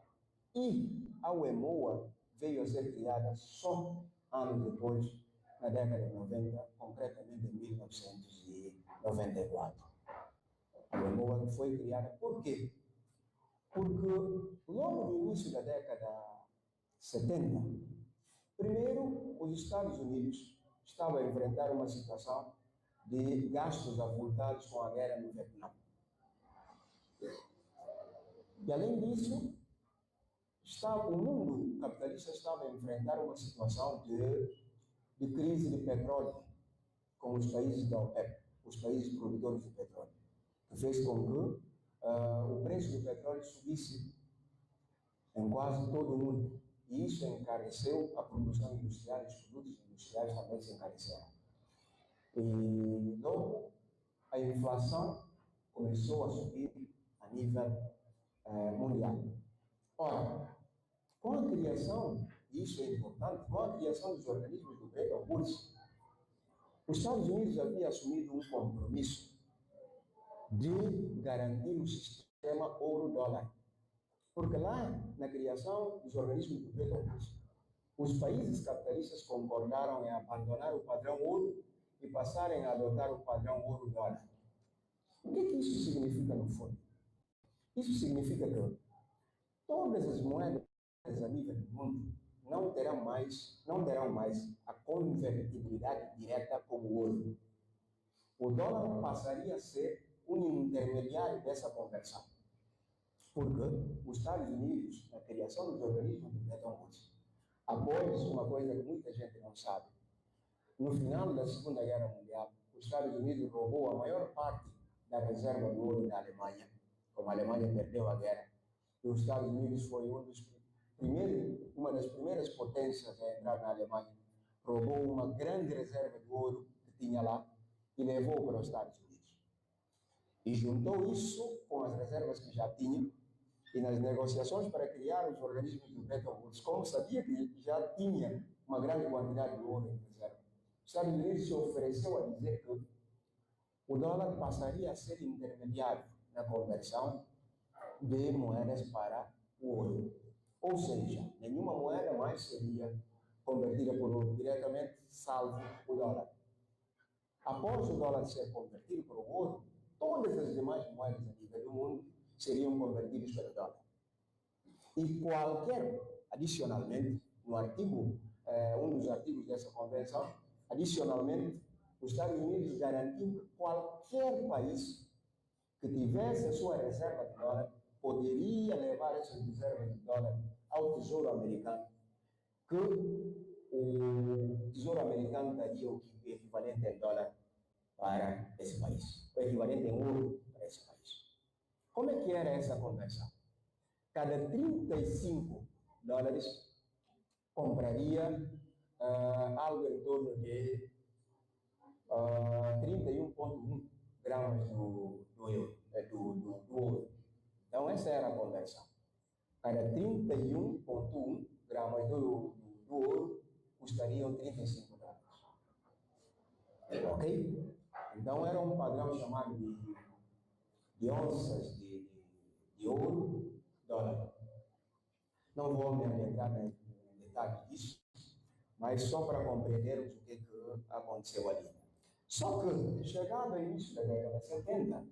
S3: e a UEMOA veio a ser criada só anos depois, na década de 90, concretamente em 1994. A UEMOA foi criada por quê? Porque logo no início da década 70, primeiro, os Estados Unidos estavam a enfrentar uma situação de gastos avultados com a guerra no Vietnã. E, além disso, o mundo capitalista estava a enfrentar uma situação de crise de petróleo com os países da OPEP, os países produtores de petróleo, que fez com que o preço do petróleo subisse em quase todo o mundo. E isso encareceu a produção industrial, os produtos industriais também se encareceram. E logo a inflação começou a subir a nível mundial. Ora, com a criação, e isso é importante, com a criação dos organismos do Bretton Woods, os Estados Unidos haviam assumido um compromisso de garantir o sistema ouro-dólar. Porque lá, na criação dos organismos do Bretton Woods, os países capitalistas concordaram em abandonar o padrão ouro e passarem a adotar o padrão ouro-dólar. O que isso significa no fundo? Isso significa que todas as moedas a nível do mundo não terão mais a convertibilidade direta com o ouro. O dólar passaria a ser um intermediário dessa conversão. Porque os Estados Unidos, na criação dos organismos do Bretton Woods, após uma coisa que muita gente não sabe, no final da Segunda Guerra Mundial, os Estados Unidos roubou a maior parte da reserva do ouro da Alemanha, como a Alemanha perdeu a guerra, e os Estados Unidos foi uma das primeiras potências a entrar na Alemanha, roubou uma grande reserva de ouro que tinha lá e levou para os Estados Unidos. E juntou isso com as reservas que já tinha, e nas negociações para criar os organismos do Bretton Woods, como sabia que já tinha uma grande quantidade de ouro em reserva, os Estados Unidos se ofereceu a dizer que o dólar passaria a ser intermediário na conversão de moedas para o ouro. Ou seja, nenhuma moeda mais seria convertida por ouro diretamente, salvo o dólar. Após o dólar ser convertido por ouro, todas as demais moedas a nível do mundo seriam convertidas pelo dólar. E adicionalmente, no artigo, um dos artigos dessa convenção, adicionalmente, os Estados Unidos garantiu que qualquer país que tivesse a sua reserva de dólar poderia levar essas reservas de dólar ao Tesouro Americano, que o Tesouro Americano daria o equivalente em dólar para esse país, o equivalente em ouro para esse país. Como é que era essa conversão? Cada 35 dólares compraria algo em torno de 31,1 gramas do ouro. Então, essa era a conversão. Cada 31,1 gramas do ouro custariam $35. Ok? Então era um padrão chamado de onças de ouro, dólar. Não vou me adentrar em detalhe disso, mas só para compreendermos o que aconteceu ali. Só que, chegado ao início da década de 70, os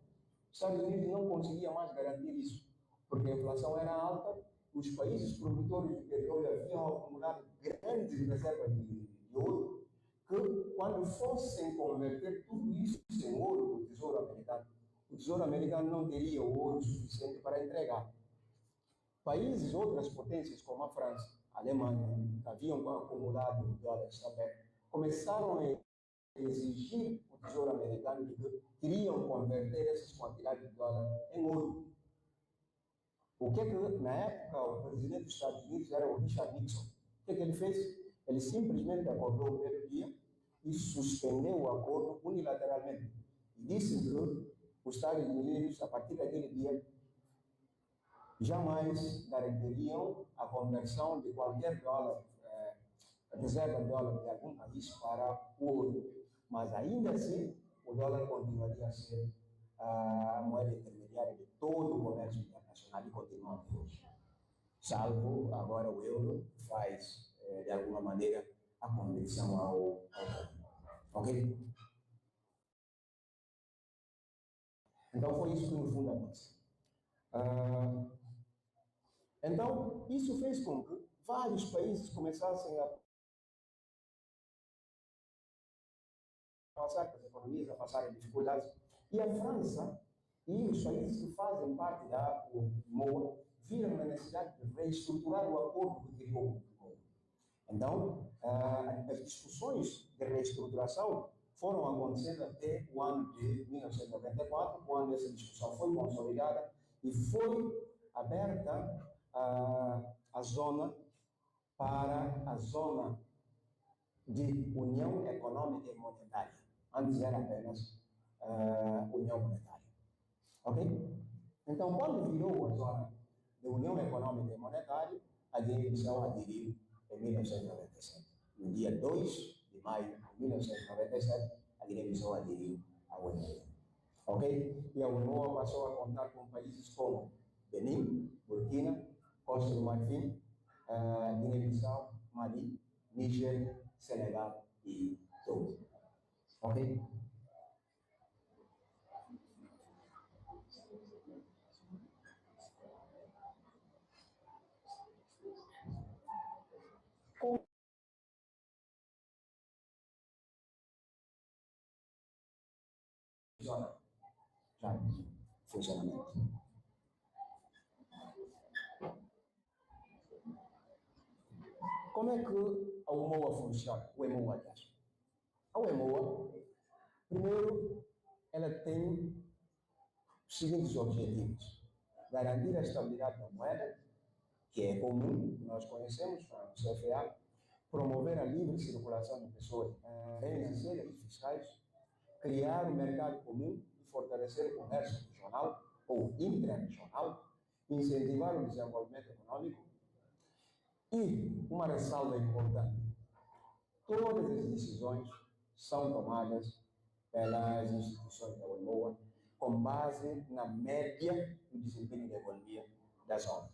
S3: Estados Unidos não conseguiam mais garantir isso, porque a inflação era alta, os países produtores de petróleo haviam acumulado grandes reservas de ouro, que quando fossem converter tudo isso em ouro do Tesouro Americano, o Tesouro Americano não teria o ouro suficiente para entregar. Países, outras potências como a França, a Alemanha, que haviam acumulado dólares também, começaram a exigir o Tesouro Americano de que queriam converter essas quantidades de dólar em ouro. O que na época, o presidente dos Estados Unidos era o Richard Nixon. O que ele fez? Ele simplesmente acordou no primeiro dia e suspendeu o acordo unilateralmente. E disse que os Estados Unidos, a partir daquele dia, jamais garantiriam a conversão de qualquer dólar, reserva de dólar de algum país para o ouro. Mas ainda assim, o dólar continuaria a ser a moeda intermediária de todo o comércio internacional e continua até hoje. Salvo agora o euro faz, de alguma maneira, a conversão ao dólar. Ok? Então foi isso que no fundo aconteceu. Então, isso fez com que vários países começassem a passar, as economias a passarem dificuldades. E a França e os países que fazem parte da MOA viram a necessidade de reestruturar o acordo que criou o MOA. Então, as discussões de reestruturação foram acontecendo até o ano de 1994, quando essa discussão foi consolidada e foi aberta a zona para a zona de União Econômica e Monetária. Antes era apenas União Monetária. Ok? Então, quando virou a zona de União Econômica e Monetária, a Guiné-Bissau aderiu em 1997. No dia 2 de maio de 1997, a Guiné-Bissau aderiu à UEMOA. Ok? E a UEMOA passou a contar com países como Benin, Burkina, Costa do Marfim, Guiné-Bissau, Mali, Níger, Senegal e Togo. Ok? Como funciona? Já, funcionamento. Como é que a UEMOA funciona? O EMOA, aliás. A UEMOA, primeiro, ela tem os seguintes objetivos: garantir a estabilidade da moeda, que é comum, que nós conhecemos, no CFA, promover a livre circulação de pessoas financeiras e fiscais, criar um mercado comum e fortalecer o comércio regional ou intra-regional, incentivar o desenvolvimento econômico. E uma ressalva importante: todas as decisões são tomadas pelas instituições da UEMOA com base na média do desempenho da economia da zona.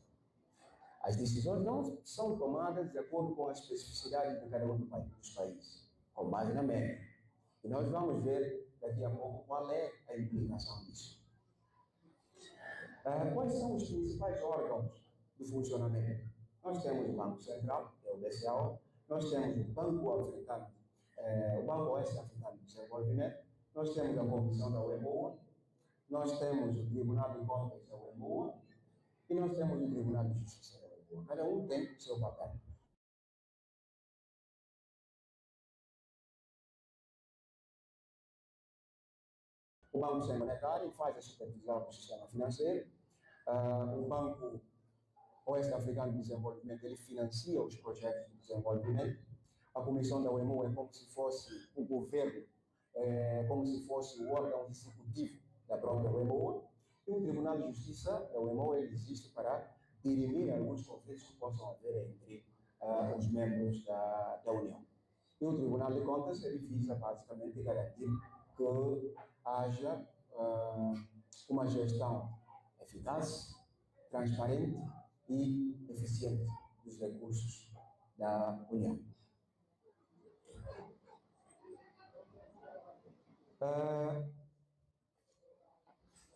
S3: As decisões não são tomadas de acordo com as especificidades de cada um dos países, com base na média. E nós vamos ver daqui a pouco qual é a implicação disso. Quais são os principais órgãos do funcionamento? Nós temos o Banco Central, que é o BCAO, nós temos o Banco Africano, o Banco Oeste Africano de Desenvolvimento, nós temos a Comissão da UEMOA, nós temos o Tribunal de Contas da UEMOA e nós temos o Tribunal de Justiça da UEMOA. Cada um tem o seu papel. O Banco Central Monetário faz a supervisão do sistema financeiro, o Banco Oeste Africano de Desenvolvimento, ele financia os projetos de desenvolvimento. A Comissão da UEMOA é como se fosse o governo, como se fosse o órgão executivo da própria UEMOA. E o Tribunal de Justiça da UEMOA, ele existe para dirimir alguns conflitos que possam haver entre os membros da União. E o Tribunal de Contas ele visa basicamente garantir que haja uma gestão eficaz, transparente e eficiente dos recursos da União.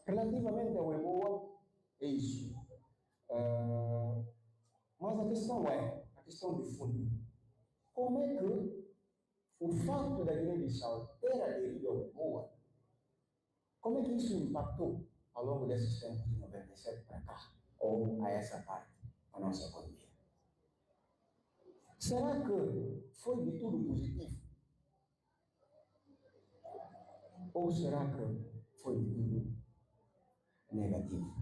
S3: Relativamente ao EMOA, é isso. Mas a questão de fundo, como é que o fato da Guiné-Bissau ter aderido ao EMOA, como é que isso impactou ao longo desses tempos de 97 para cá, ou a essa parte, a nossa economia? Será que foi de tudo positivo? Ou será que foi de tudo negativo?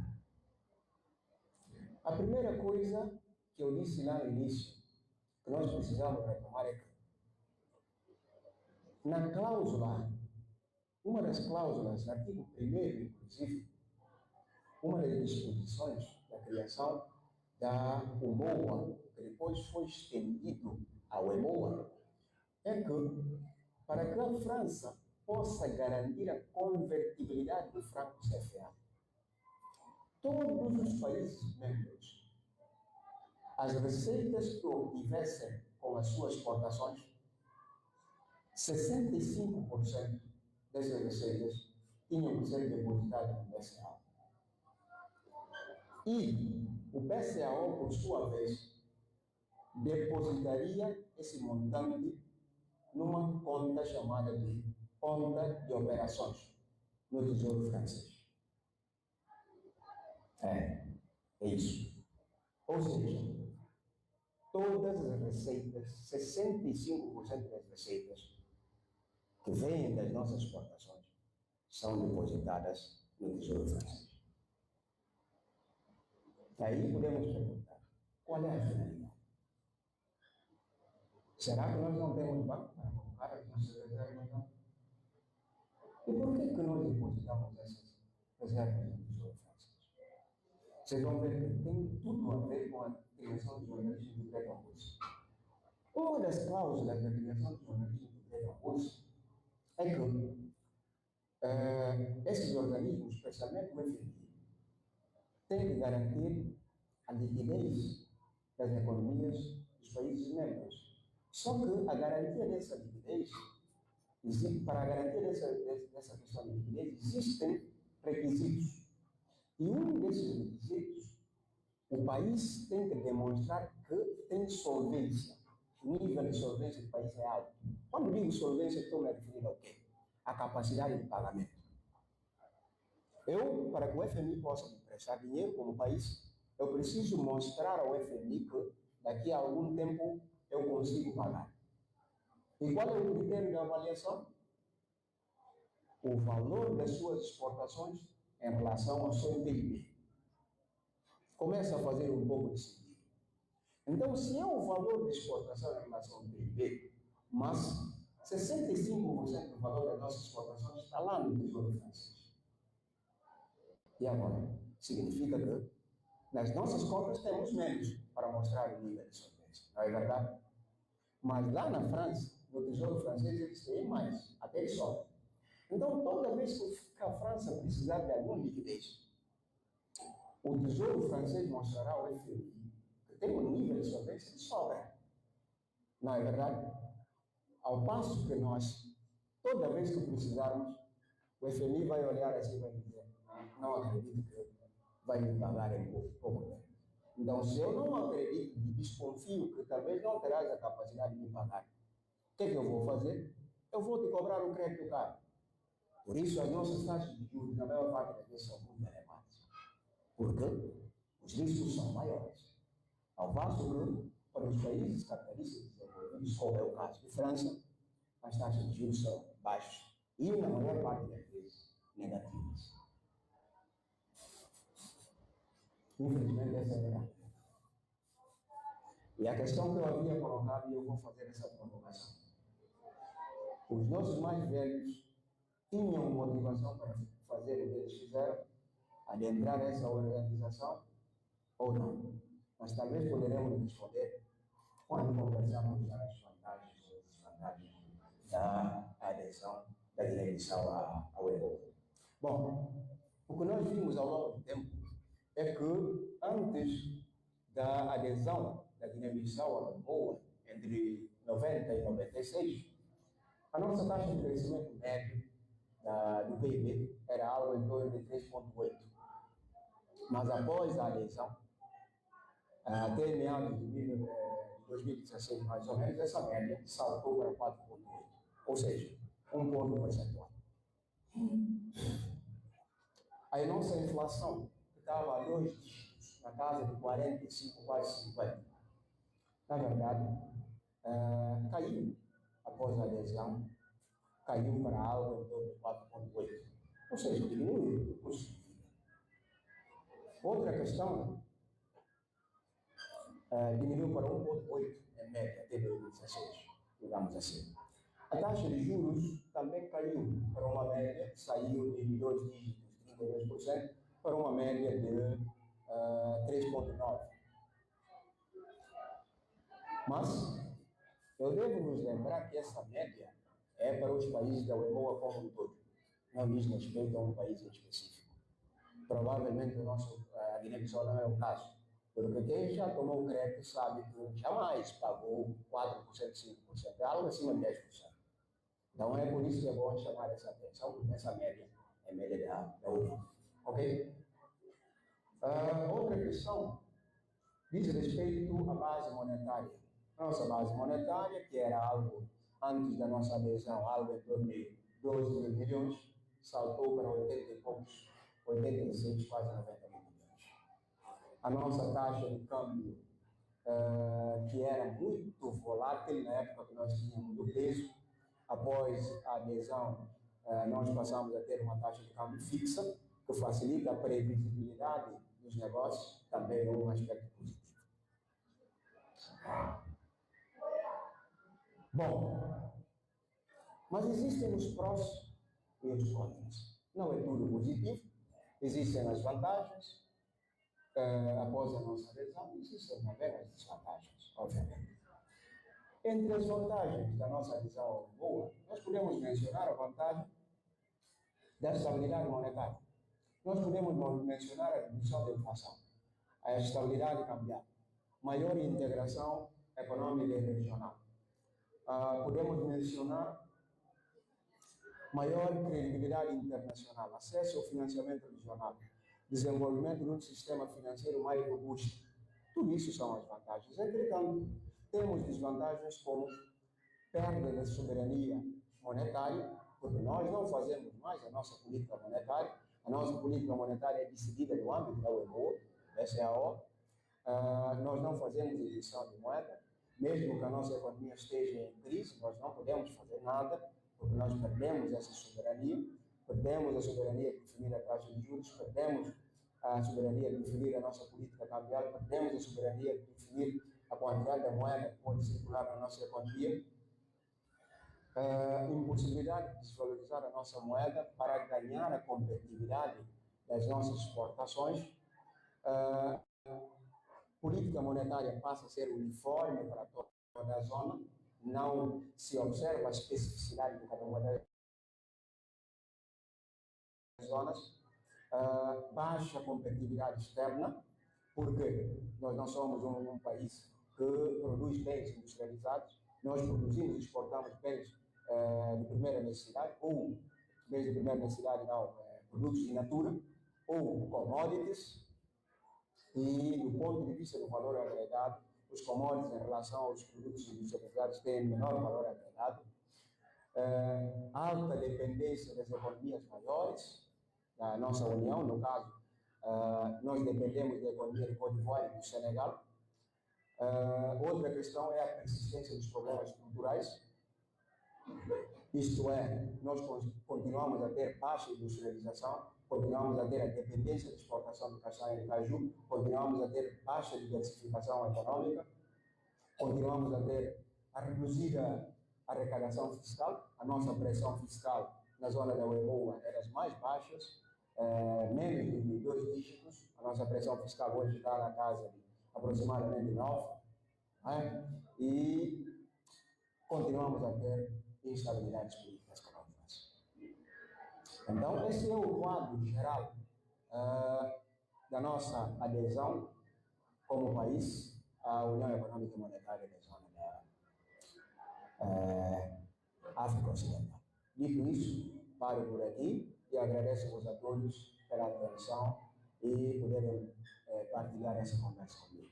S3: A primeira coisa que eu disse lá no início, que nós precisamos retomar é que, na cláusula, uma das cláusulas, no artigo 1º, inclusive, uma das disposições da criação da UMOA, que depois foi estendido ao EMOA, é que, para que a França possa garantir a convertibilidade do franco CFA, todos os países membros, as receitas que obtivessem com as suas exportações, 65% dessas receitas tinham que ser depositadas no BCAO. E o BCAO, por sua vez, depositaria esse montante numa conta chamada de conta de operações no Tesouro Francês. É isso. Ou seja, todas as receitas, 65% das receitas que vêm das nossas exportações são depositadas no Tesouro Francês. Aí podemos perguntar, qual é a finalidade? Será que nós não temos banco para colocar as nossas reservas? Não? E por que nós depositamos essas reservas no Tesouro Francês? Vocês vão ver que tem tudo a ver com a criação dos organismos do Bretton Woods. Uma das cláusulas da criação dos organismos do Bretton Woods é que esses organismos, especialmente o FMI, têm que garantir a liquidez das economias dos países membros. Só que a garantia dessa liquidez, para a garantia dessa questão de liquidez, existem requisitos. E um desses requisitos, o país tem que demonstrar que tem solvência. O nível de solvência do país é alto. Quando digo solvência, estou me referindo ao quê? A capacidade de pagamento. Para que o FMI possa me prestar dinheiro como país, eu preciso mostrar ao FMI que daqui a algum tempo eu consigo pagar. E qual é o critério de avaliação? O valor das suas exportações em relação ao seu PIB. Começa a fazer um pouco de sentido. Então, se é o valor de exportação em relação ao PIB, mas 65% do valor das nossas exportações está lá no Tesouro Francês. E agora? Significa que nas nossas contas temos menos para mostrar o nível de solvência. Não é verdade? Mas lá na França, no Tesouro Francês, eles têm mais, até de sobra. Então, toda vez que a França precisar de alguma liquidez, o Tesouro Francês mostrará ao FMI que tem um nível de solvência de sobra. Não é verdade? Ao passo que nós, toda vez que precisarmos, o FMI vai olhar assim e vai dizer: não acredito que vai me pagar em pouco tempo. Então, se eu não acredito e desconfio que talvez não terás a capacidade de me pagar, o que é que eu vou fazer? Eu vou te cobrar um crédito caro. Por isso, as nossas taxas de juros, na maior parte das vezes, são muito elevadas. Porque os riscos são maiores. Ao passo que, para os países capitalistas desenvolvidos, como é o caso de França, as taxas de juros são baixas e, na maior parte das vezes, negativas. Infelizmente, essa é a verdade. E a questão que eu havia colocado, e eu vou fazer essa provocação. Os nossos mais velhos tinham motivação para fazer o que eles fizeram, adentrar essa organização, ou não. Mas talvez poderemos responder quando conversamos das vantagens e desvantagens da adesão da Guiné-Bissau ao EBOA. Bom, o que nós vimos ao longo do tempo é que antes da adesão da Guiné-Bissau ao EBOA, entre 90 e 96, a nossa taxa de crescimento médio do PIB era algo em torno de 3,8. Mas após a adesão, até meados de 2016, mais ou menos, essa média saltou para 4,8. Ou seja, um ponto percentual. A nossa inflação, que estava a 2 dígitos, na casa de 45, quase 50, na verdade, caiu após a adesão, caiu para algo em torno de 4,8. Ou seja, diminuiu o custo de vida. Outra questão, diminuiu para 1,8 em média até 2016, digamos assim. A taxa de juros também caiu para uma média, saiu de 2 dígitos, 32%, para uma média de 3,9%. Mas eu devo vos lembrar que essa média é para os países da EBOA como um todo, não diz respeito a um país em específico. Provavelmente a Guiné-Bissau não é o caso, porque quem já tomou crédito sabe que jamais pagou 4%, 5%, é algo acima de 10%. Então é por isso que é bom chamar essa atenção, porque essa média é média da UNI. Ok? Outra questão diz respeito à base monetária. Nossa base monetária, que era algo antes da nossa adesão, algo em torno de 12 mil milhões, saltou para 80 e poucos, 86, quase 90 mil milhões. A nossa taxa de câmbio, que era muito volátil na época que nós tínhamos do peso, após a adesão, nós passamos a ter uma taxa de câmbio fixa, que facilita a previsibilidade dos negócios, também é um aspecto positivo. Bom, mas existem os prós e os contras. Não é tudo positivo, existem as vantagens, após a nossa adesão, existem também as desvantagens, obviamente. Entre as vantagens da nossa adesão boa, nós podemos mencionar a vantagem da estabilidade monetária. Nós podemos mencionar a redução da inflação, a estabilidade cambial, maior integração econômica e regional. Podemos mencionar maior credibilidade internacional, acesso ao financiamento regional, desenvolvimento de um sistema financeiro mais robusto. Tudo isso são as vantagens. Entretanto, temos desvantagens como perda da soberania monetária, porque nós não fazemos mais a nossa política monetária. A nossa política monetária é decidida no âmbito da UEMOA, da SAO. Nós não fazemos emissão de moeda, mesmo que a nossa economia esteja em crise, nós não podemos fazer nada, porque nós perdemos essa soberania, perdemos a soberania de definir a taxa de juros, perdemos a soberania de definir a nossa política cambial, perdemos a soberania de definir a quantidade da moeda que pode circular na nossa economia, impossibilidade de desvalorizar a nossa moeda para ganhar a competitividade das nossas exportações. Política monetária passa a ser uniforme para toda a zona, não se observa a especificidade de cada uma das zonas, baixa competitividade externa, porque nós não somos um país que produz bens industrializados, nós produzimos e exportamos bens de primeira necessidade, ou bens de primeira necessidade não, produtos in natura, ou commodities, e do ponto de vista do valor agregado, os commodities em relação aos produtos industrializados têm menor valor agregado, alta dependência das economias maiores da nossa União, no caso, nós dependemos da economia de Côte d'Ivoire e do Senegal. Outra questão é a persistência dos problemas estruturais, isto é, nós continuamos a ter baixa industrialização, continuamos a ter a dependência da exportação de castanha e de caju, continuamos a ter baixa diversificação econômica, continuamos a ter a reduzida arrecadação fiscal, a nossa pressão fiscal na zona da UEMOA é das mais baixas, menos de 2 dígitos, a nossa pressão fiscal hoje está na casa de aproximadamente 9, não é? E continuamos a ter instabilidades políticas como faz. Então, esse é o quadro geral da nossa adesão como país à União Econômica e Monetária da Zona da África Ocidental. Dito isso, paro por aqui e agradeço-vos a todos pela atenção e poderem partilhar essa conversa comigo.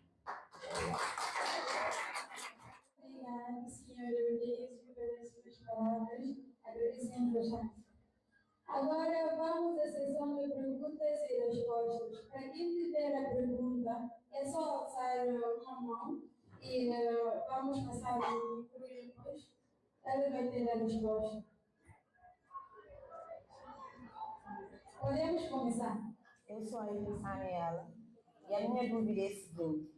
S2: Obrigada, senhora Eudísio, pelas suas palavras. Agradecemos bastante. Agora vamos à sessão de perguntas e respostas. Para quem tiver a pergunta, é só alçar uma mão e vamos passar o microfone depois. Ela vai ter a resposta. Podemos começar?
S5: Eu sou a Elisaniela e a minha dúvida é a seguinte: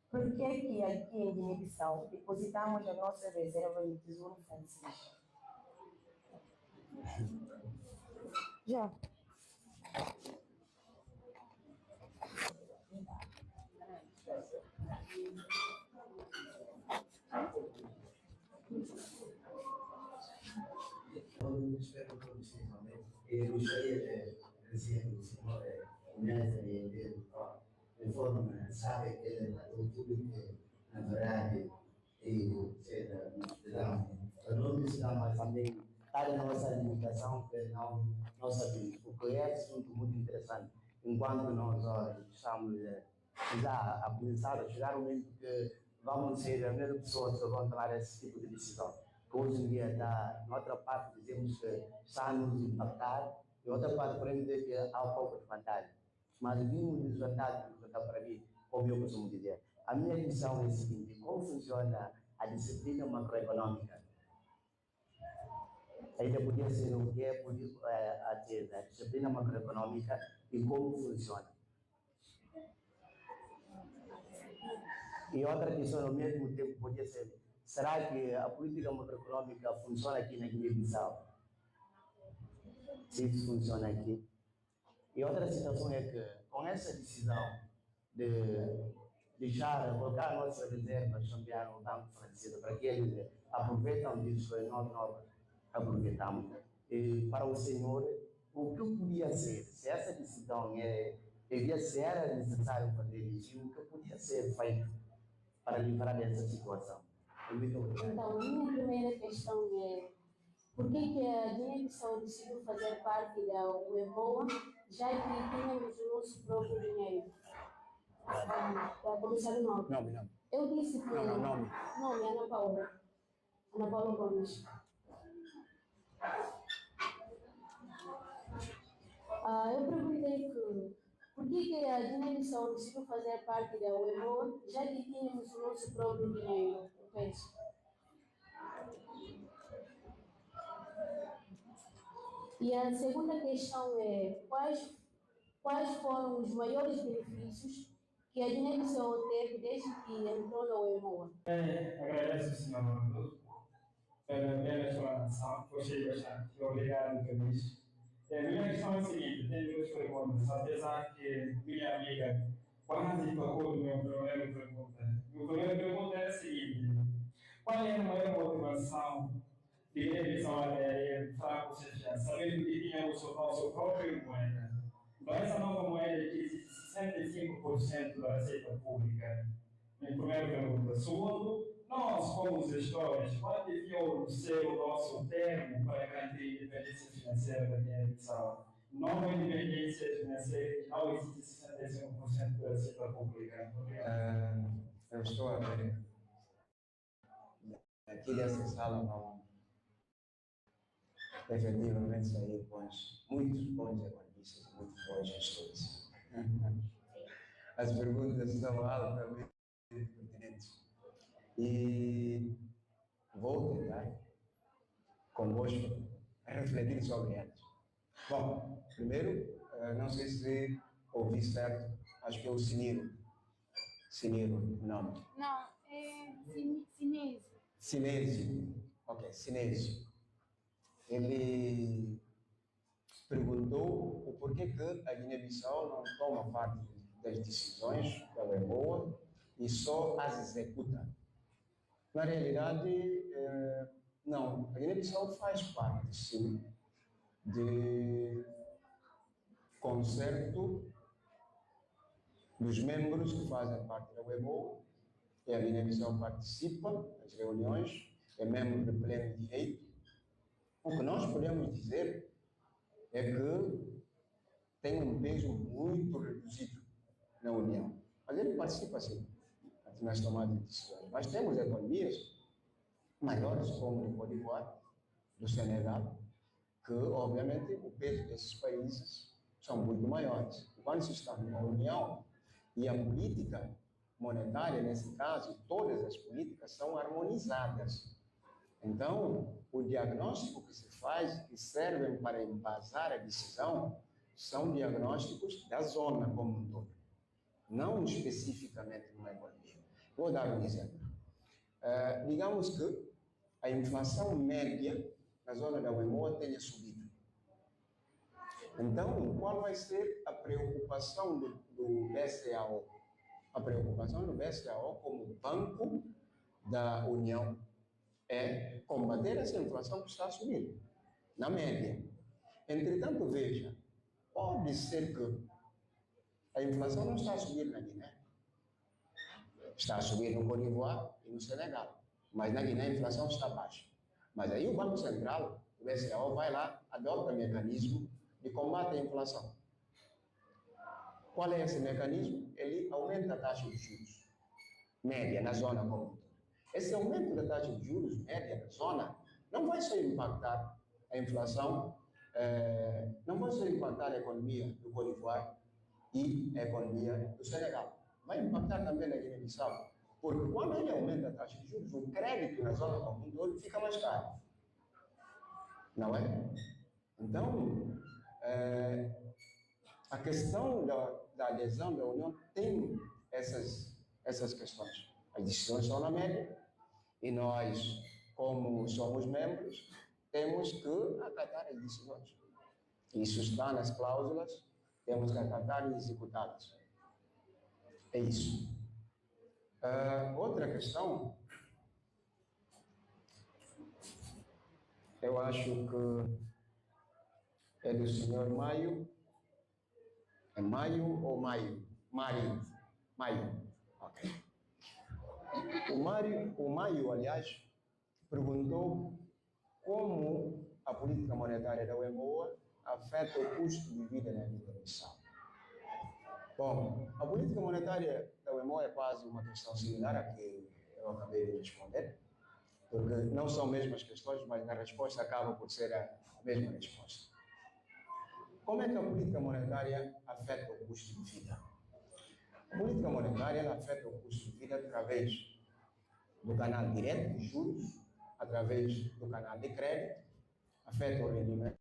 S5: por que aqui em Guiné-Bissau depositamos a nossa reserva no Tesouro Francês? Já.
S6: Eu espero que vocês também. Eu gostaria de dizer que o senhor de forma sabe que ele tudo que na verdade não está mais também está na nossa limitação que não sabemos. Porque é assunto muito interessante. Enquanto nós estamos já a pensar, a chegar o momento que vamos ser as primeiras pessoas que vão tomar esse tipo de decisão. Que hoje em dia está, na outra parte, dizemos que está a nos impactar, e outra parte, podemos dizer que há um pouco de vantagem. Mas vimos desvantagem para mim, como eu costumo dizer. A minha visão é a seguinte: como funciona a disciplina macroeconômica? Ainda podia ser o que é a disciplina macroeconômica e como funciona. E outra questão, ao mesmo tempo, podia ser: será que a política macroeconômica funciona aqui na Guiné-Bissau? Se isso funciona aqui. E outra situação é que, com essa decisão de deixar, colocar a nossa reserva, cambiar no Banco Francês, para que eles aproveitam disso e nós aproveitamos. E para o senhor, o que podia ser, se essa decisão era necessário fazer isso, o que podia ser feito para livrar dessa situação?
S5: Então, a minha primeira questão é: por que a Guiné-Bissau decidiu fazer parte da UEMOA, já que tínhamos o nosso próprio dinheiro? Para começar o nome.
S3: Nome.
S5: Eu disse que...
S3: Nome.
S5: Nome, Ana Paula. Ana Paula Gomes. Eu perguntei que por que a Guiné-Bissau decidiu fazer parte da UEMOA, já que tínhamos o nosso próprio dinheiro. Eu penso. E a segunda questão é: quais foram os maiores benefícios que a Guiné-Bissau teve desde que entrou na UEMOA?
S7: Agradeço o senhor pela explanação, gostei bastante. Obrigado por isso. A minha questão é a seguinte: tenho duas perguntas, apesar que minha amiga quase tocou no meu primeira pergunta. Minha primeira pergunta é a seguinte: qual é a maior motivação de Guiné-Bissau para vocês já sabendo que tinha o seu próprio moeda? Então, essa nova moeda que existe 65% da receita pública. Minha primeira pergunta. Segundo, nós, como gestores, qual deviam ser o nosso termo para garantir a independência financeira da Guiné-Bissau? Não a independência financeira que não existe 65% da receita pública.
S3: Eu estou a ver. Aqui dessa sala vão efetivamente sair muitos bons economistas, muitos bons gestores. As perguntas são altamente pertinentes. E vou tentar, convosco, refletir sobre elas. Bom, primeiro, não sei se ouvi certo, acho que é o Siniro. Siniro, o nome.
S2: Não, é Sinésio.
S3: Sinésio. Ok, Sinésio. Ele perguntou o porquê que a Guiné-Bissau não toma parte das decisões da UEMOA e só as executa. Na realidade, não. A Guiné-Bissau faz parte, sim, de concerto dos membros que fazem parte da WEMO, e a Guiné-Bissau participa das reuniões, é membro de pleno direito. O que nós podemos dizer é que tem um peso muito reduzido na União. Mas ele participa, sim, nas tomadas de decisões. Mas temos economias maiores, como o Côte d'Ivoire, do Senegal, que, obviamente, o peso desses países são muito maiores. Quando se está numa União e a política monetária, nesse caso, todas as políticas são harmonizadas. Então, o diagnóstico que se faz, que servem para embasar a decisão, são diagnósticos da zona como um todo, não especificamente numa economia. Vou dar um exemplo. Digamos que a inflação média na zona da UEMOA tenha subido. Então, qual vai ser a preocupação do BCAO? A preocupação do BCAO como banco da União é combater essa inflação que está a subir, na média. Entretanto, veja, pode ser que a inflação não está a subir na Guiné. Está a subir no Côte d'Ivoire e no Senegal. Mas na Guiné a inflação está baixa. Mas aí o Banco Central, o BCAO, vai lá, adota mecanismo de combate à inflação. Qual é esse mecanismo? Ele aumenta a taxa de juros média na zona como um todo. Esse aumento da taxa de juros média na zona não vai só impactar a inflação, não vai só impactar a economia do Côte d'Ivoire e a economia do Senegal. Vai impactar também a Guiné-Bissau. Porque quando ele aumenta a taxa de juros, o crédito na zona como um todo fica mais caro. Não é? Então, a questão da adesão da União tem essas questões. As decisões são na média e nós, como somos membros, temos que acatar as decisões. Isso está nas cláusulas, temos que acatar e executá-las. É isso. Outra questão, eu acho que é do senhor Maio. É Maio ou Maio? Maio. Ok. O Maio, aliás, perguntou como a política monetária da UEMOA afeta o custo de vida na Guiné-Bissau. Bom, a política monetária da UEMOA é quase uma questão similar à que eu acabei de responder, porque não são mesmas questões, mas na resposta acaba por ser a mesma resposta. Como é que a política monetária afeta o custo de vida? A política monetária ela afeta o custo de vida através do canal direto de juros, através do canal de crédito, afeta o rendimento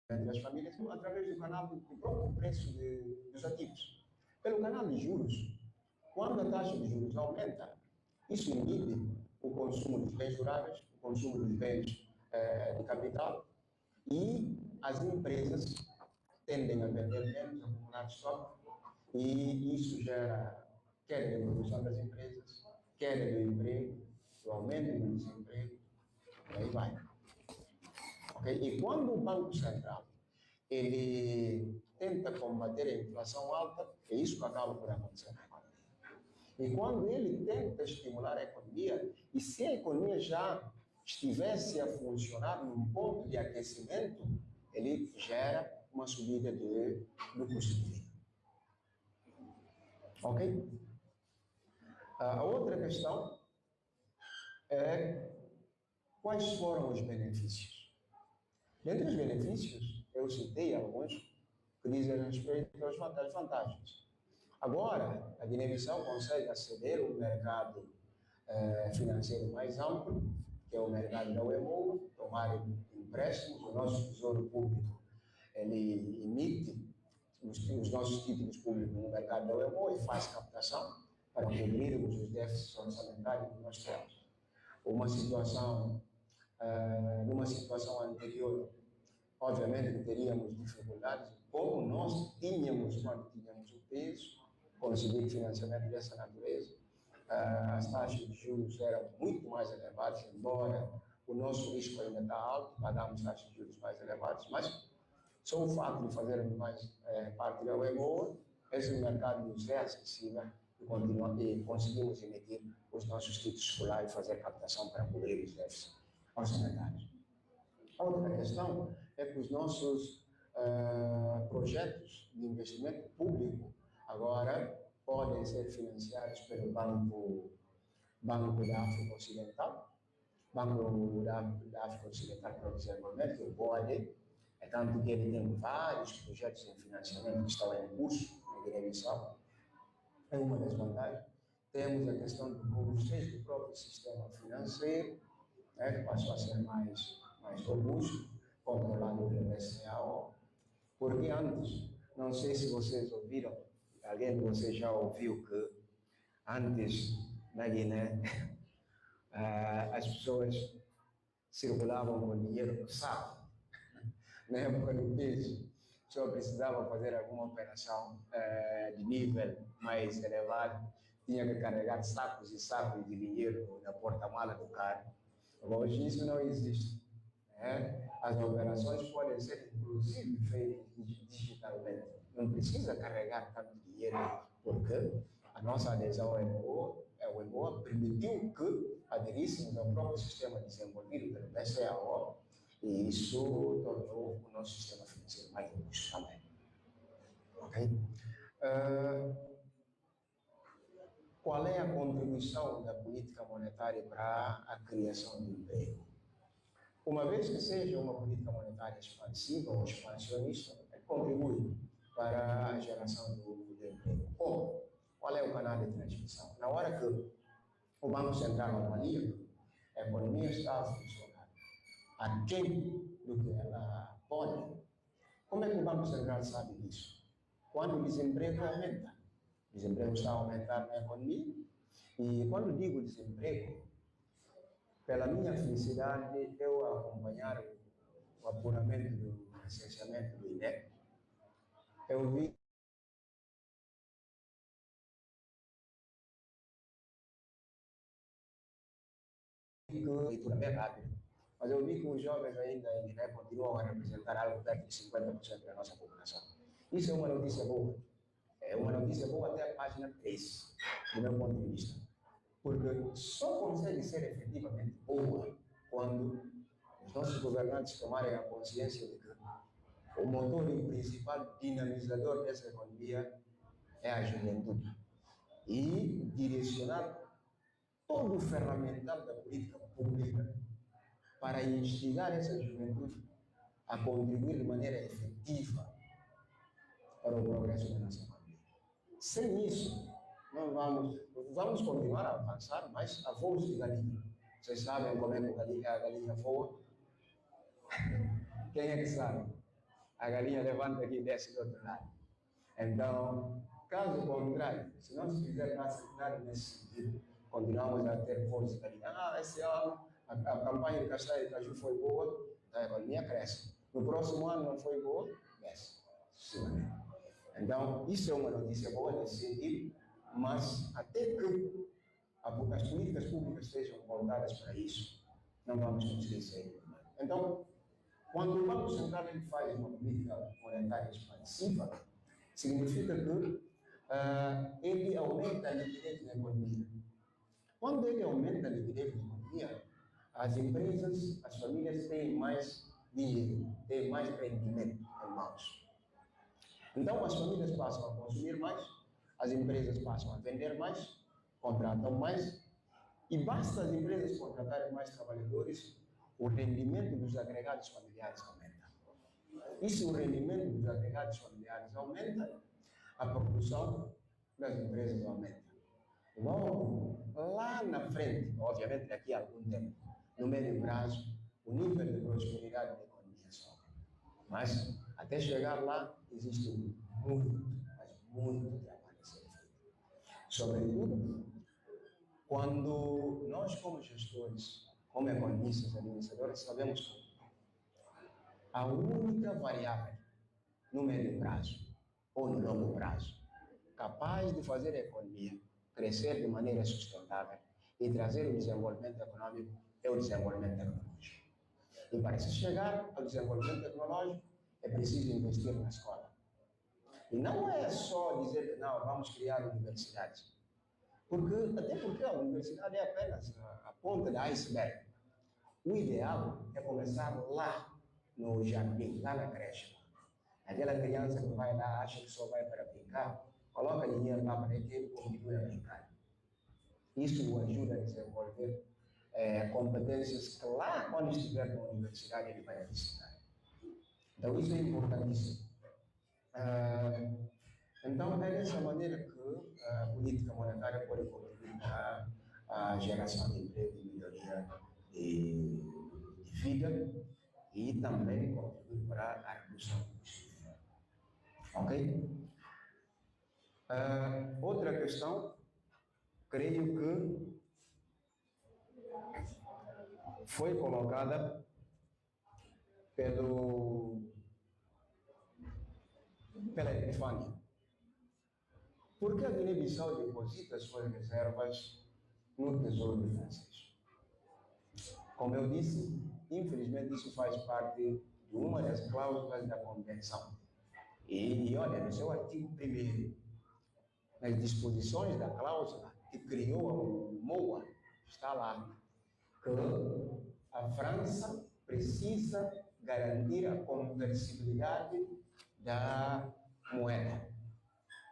S3: entre as famílias, através do canal do próprio preço dos ativos. Pelo canal de juros, quando a taxa de juros aumenta, isso inibe o consumo dos bens duráveis, o consumo dos bens de capital, e as empresas tendem a vender menos, a acumular estoque, e isso gera queda de produção das empresas, queda do emprego, o aumento do desemprego, por aí vai. Okay? E quando o Banco Central ele tenta combater a inflação alta, é isso que acaba por acontecer na economia. E quando ele tenta estimular a economia, e se a economia já estivesse a funcionar num ponto de aquecimento, ele gera uma subida do custo de vida. Ok? A outra questão é quais foram os benefícios. Dentre os benefícios, eu citei alguns que dizem respeito às vantagens. Agora, a Guiné-Bissau consegue aceder a um mercado financeiro mais amplo, que é o mercado da UEMOA, tomar empréstimos. O nosso Tesouro Público ele emite os nossos títulos públicos no mercado da UEMOA e faz captação para cobrirmos os déficits orçamentários que nós temos. Numa situação anterior, obviamente que teríamos dificuldades, como nós tínhamos quando tínhamos o peso, conseguir financiamento dessa natureza, as taxas de juros eram muito mais elevadas, embora o nosso risco ainda está alto, pagamos taxas de juros mais elevadas, mas só o fato de fazermos mais parte da UEMOA, esse mercado nos é acessível e conseguimos emitir os nossos títulos escolares e fazer captação para cobrir os déficits orçamentários. Outra questão é que os nossos projetos de investimento público agora podem ser financiados pelo Banco da África Ocidental, Banco da África Ocidental para o Desenvolvimento, que pode, é tanto que ele tem vários projetos em financiamento que estão em curso na Guiné-Bissau. É uma das vantagens. Temos a questão do robustez do próprio sistema financeiro, né, que passou a ser mais robusto, controlado pelo BCAO, porque antes, não sei se vocês ouviram, alguém de vocês já ouviu que antes na Guiné as pessoas circulavam com dinheiro no saco. Na época do PIS, só precisava fazer alguma operação de nível mais elevado, tinha que carregar sacos e sacos de dinheiro na porta-mala do carro. Hoje isso não existe. As operações podem ser, inclusive, feitas digitalmente. Não precisa carregar tanto dinheiro, porque a nossa adesão ao EMOA permitiu que aderíssemos ao próprio sistema desenvolvido pelo BCAO, e isso tornou o nosso sistema financeiro mais robusto também. Ok? Qual é a contribuição da política monetária para a criação de emprego? Uma vez que seja uma política monetária expansiva ou expansionista, contribui para a geração do emprego. Como? Qual é o canal de transmissão? Na hora que o Banco Central avalia que a economia está a funcionar aquém do que ela pode, como é que o Banco Central sabe disso? Quando o desemprego aumenta. O desemprego está a aumentar na economia, e quando digo desemprego, pela minha felicidade, eu acompanhar o apuramento do licenciamento do INEP, eu vi que a leitura bem rápida, mas eu vi que os jovens ainda em Guiné continuam a representar algo perto de 50% da nossa população. Isso é uma notícia boa. É uma notícia boa até a página 3, do meu ponto de vista. Porque só consegue ser efetivamente boa quando os nossos governantes tomarem a consciência de que o motor e o principal dinamizador dessa economia é a juventude. E direcionar todo o ferramental da política pública para instigar essa juventude a contribuir de maneira efetiva para o progresso da nossa economia. Sem isso, não vamos continuar a avançar, mas a voos de galinha. Vocês sabem como é que a galinha voa? Quem é que sabe? A galinha levanta aqui e desce do outro lado. Então, caso contrário, se não se fizer nada nesse sentido, continuamos a ter voos de galinha. Esse ano a campanha de castanha e caju foi boa, a economia cresce. No próximo ano não foi boa, desce. Sim. Então, isso é uma notícia boa nesse sentido, mas até que as políticas públicas sejam voltadas para isso, não vamos conseguir sair. Então, quando o Banco Central faz uma política monetária expansiva, significa que ele aumenta a liquidez na economia. Quando ele aumenta a liquidez na economia, as empresas, as famílias têm mais dinheiro, têm mais rendimento em mãos. Então, as famílias passam a consumir mais, as empresas passam a vender mais, contratam mais, e basta as empresas contratarem mais trabalhadores, o rendimento dos agregados familiares aumenta. E se o rendimento dos agregados familiares aumenta, a produção das empresas aumenta. Logo, lá na frente, obviamente daqui a algum tempo, no médio prazo, o nível de prosperidade da economia sobe. Mas, até chegar lá, existe muito, mas muito trabalho a ser feito. Sobretudo, quando nós, como gestores, como economistas, administradores, sabemos que a única variável no médio prazo ou no longo prazo capaz de fazer a economia crescer de maneira sustentável e trazer o desenvolvimento econômico é o desenvolvimento tecnológico. E para se chegar ao desenvolvimento tecnológico, é preciso investir na escola. E não é só dizer que não, vamos criar universidades. Até porque a universidade é apenas a ponta do iceberg. O ideal é começar lá no jardim, lá na creche. Aquela criança que vai lá, acha que só vai para brincar, coloca dinheiro lá para que ele continue a brincar. Isso o ajuda a desenvolver competências que lá, quando estiver na universidade, ele vai ensinar. Então, isso é importantíssimo. Então, é dessa maneira que a política monetária pode contribuir para a geração de emprego e melhoria de vida e também contribuir para a redução do custo. Ok? Outra questão, creio que foi colocada pela Epifânia. Por que a Guiné-Bissau deposita suas reservas no Tesouro Francês? Como eu disse, infelizmente isso faz parte de uma das cláusulas da Convenção. E olha, no seu artigo 1º, nas disposições da cláusula que criou a MOA, está lá que a França precisa garantir a conversibilidade da moeda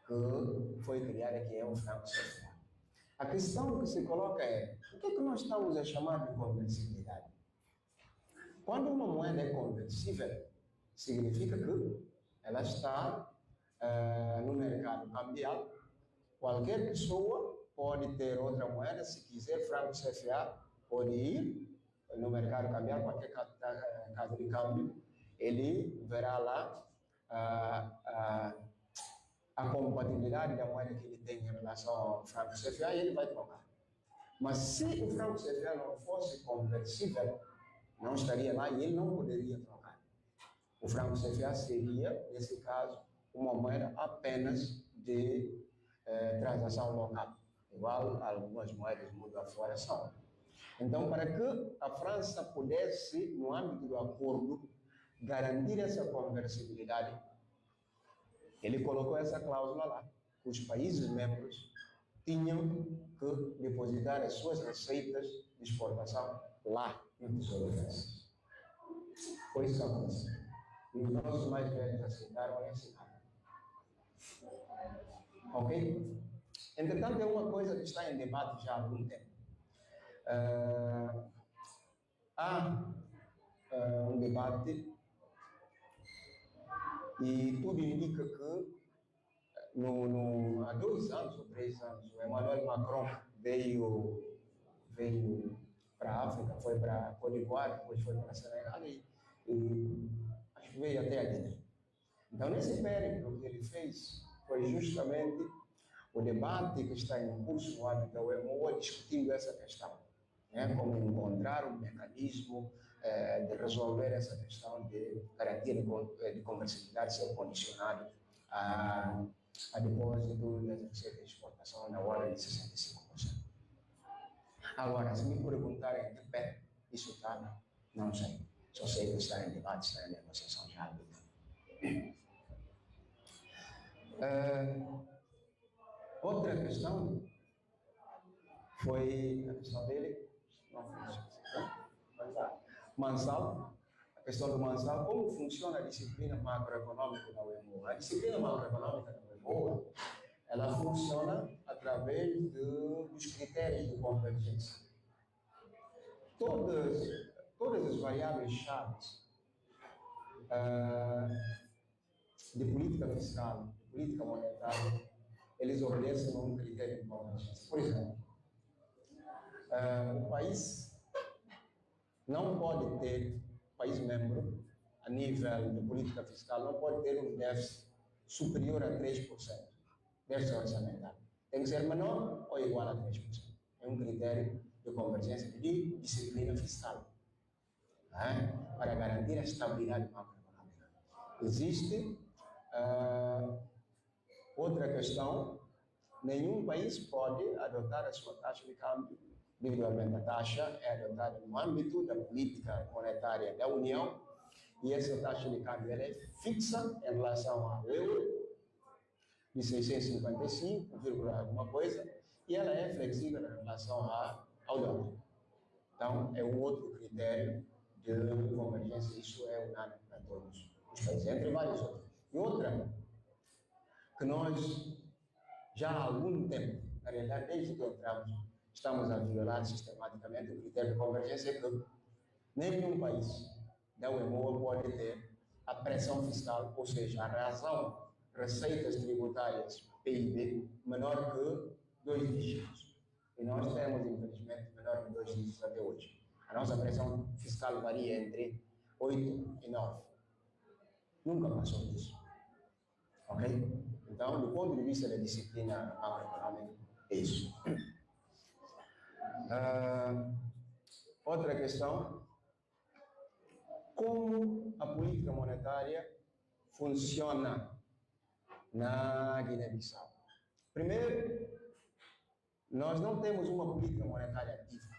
S3: que foi criada, que é o franco CFA. A questão que se coloca é, o que é que nós estamos a chamar de conversibilidade? Quando uma moeda é conversível, significa que ela está no mercado cambial. Qualquer pessoa pode ter outra moeda, se quiser franco CFA, pode ir no mercado cambial, qualquer casa de câmbio, ele verá lá a compatibilidade da moeda que ele tem em relação ao franco CFA e ele vai trocar. Mas se o franco CFA não fosse conversível, não estaria lá e ele não poderia trocar. O franco CFA seria, nesse caso, uma moeda apenas de transação local, igual a algumas moedas mundo afora são. Então, para que a França pudesse, no âmbito do acordo, garantir essa conversibilidade, ele colocou essa cláusula lá. Os países membros tinham que depositar as suas receitas de exportação lá no Tesouro Francês. Foi isso que aconteceu. E os nossos mais velhos aceitaram e assinaram. Ok? Entretanto, é uma coisa que está em debate já há algum tempo. Há um debate e tudo indica que há 2 anos ou 3 anos, o Emmanuel Macron veio para a África, foi para Côte d'Ivoire, depois foi para Senegal e acho que veio até a Guiné. Então, nesse périplo que ele fez, foi justamente o debate que está em curso no âmbito da UEMOA discutindo essa questão, né? Como encontrar um mecanismo de resolver essa questão de garantia de conversibilidade ser condicionado a depósito das receitas de exportação na ordem de 65%. Agora, se me perguntarem de pé isso está, não sei. Só sei que está em debate, está em negociação já há muito tempo. Outra questão foi a questão dele, Mansal, a questão do Mansal, como funciona a disciplina macroeconômica da UEMOA? A disciplina macroeconômica da UEMOA, ela funciona através dos critérios de convergência. Todas as variáveis chaves de política fiscal, de política monetária, eles obedecem a um critério de convergência. Por exemplo, o país não pode ter, país membro, a nível de política fiscal, não pode ter um déficit superior a 3%, déficit orçamentário. Tem que ser menor ou igual a 3%. É um critério de convergência de disciplina fiscal, para garantir a estabilidade macroeconômica. Existe Outra questão, nenhum país pode adotar a sua taxa de câmbio individualmente. A taxa é adotada no âmbito da política monetária da União e essa taxa de câmbio ela é fixa em relação ao euro, de 655, alguma coisa, e ela é flexível em relação ao dólar. Então, é um outro critério de convergência, isso é unânime para todos os países, entre vários outros. E outra, que nós já há algum tempo, na realidade, desde que entramos, estamos a violar sistematicamente o critério de convergência que nenhum país da UEMOA pode ter a pressão fiscal, ou seja, a razão, receitas tributárias, PIB, menor que 2 dígitos. E nós temos, infelizmente, menor que 2 dígitos até hoje. A nossa pressão fiscal varia entre 8 e 9. Nunca passou disso. Ok? Então, do ponto de vista da disciplina macroeconômica, é isso. Outra questão, como a política monetária funciona na Guiné-Bissau? Primeiro, nós não temos uma política monetária ativa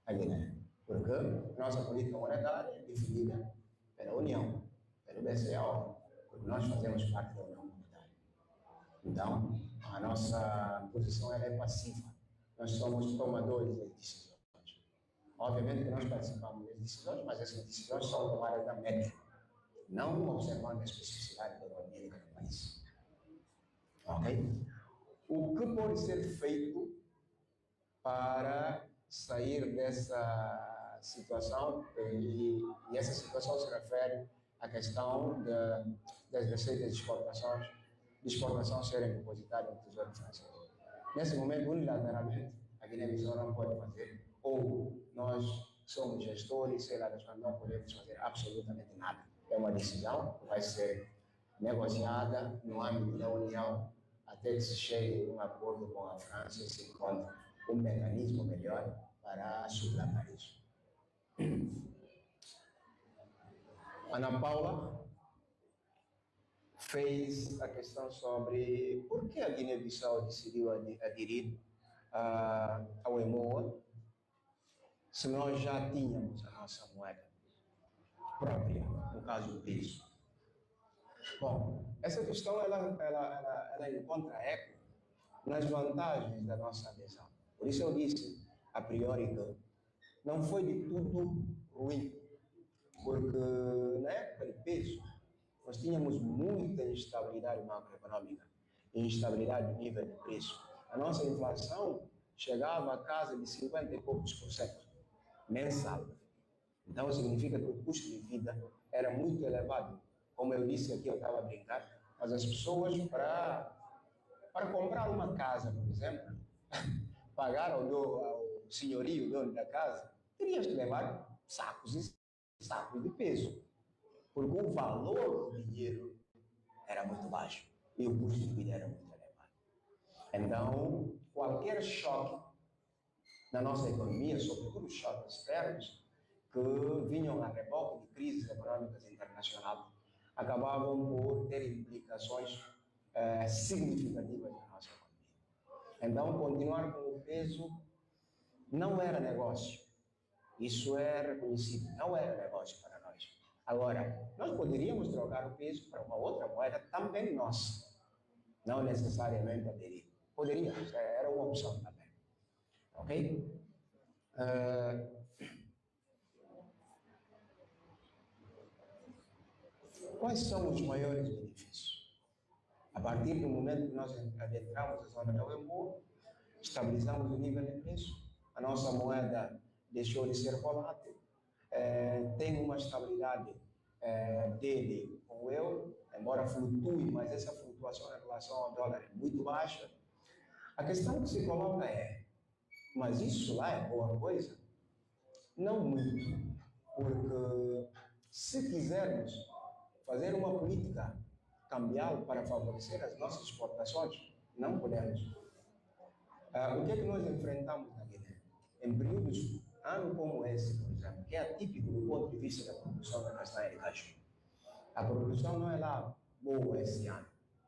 S3: na Guiné, porque nossa política monetária é definida pela União, pelo BCO, porque nós fazemos parte da União Monetária. Então, a nossa posição ela é passiva. Nós somos tomadores de decisões. Obviamente que nós participamos das decisões, mas essas decisões são tomadas na média, não observando a especificidade da economia de cada país. Ok? O que pode ser feito para sair dessa situação, e essa situação se refere à questão das receitas de exportação serem depositadas no Tesouro Francês. Nesse momento, unilateralmente, a Guiné-Bissau não pode fazer, ou nós somos gestores, sei lá, nós não podemos fazer absolutamente nada. É uma decisão que vai ser negociada no âmbito da União até que se chegue a um acordo com a França e se encontre um mecanismo melhor para suplantar isso. Ana Paula fez a questão sobre por que a Guiné-Bissau decidiu aderir ao EMOA se nós já tínhamos a nossa moeda própria, no caso do peso. Bom, essa questão ela encontra eco nas vantagens da nossa adesão. Por isso eu disse, a priori, que não foi de tudo ruim, porque na época de peso nós tínhamos muita instabilidade macroeconômica e instabilidade do nível de preço. A nossa inflação chegava a casa de 50 e poucos % mensal. Então significa que o custo de vida era muito elevado. Como eu disse aqui, eu estava a brincar, mas as pessoas para comprar uma casa, por exemplo, pagar ao senhorio, dono da casa, terias que levar sacos e sacos de peso, porque o valor do dinheiro era muito baixo e o custo de vida era muito elevado. Então, qualquer choque na nossa economia, sobretudo os choques externos, que vinham a reboque de crises econômicas internacionais, acabavam por ter implicações significativas na nossa economia. Então, continuar com o peso não era negócio. Isso é reconhecido, não era negócio para nós. Agora, nós poderíamos trocar o peso para uma outra moeda também nossa, não necessariamente aderir. Poderíamos, era uma opção também. Ok? Quais são os maiores benefícios? A partir do momento que nós adentramos a zona da UEMOA, estabilizamos o nível de preço, a nossa moeda deixou de ser volátil, tem uma estabilidade dele com o euro, embora flutue, mas essa flutuação em relação ao dólar é muito baixa. A questão que se coloca é, mas isso lá é boa coisa? Não muito, porque se quisermos fazer uma política cambial para favorecer as nossas exportações, não podemos. O que é que nós enfrentamos na Guiné? Em períodos, ano como esse, por exemplo, que é atípico do ponto de vista da produção da castanha de caju. A produção não é lá boa esse ano.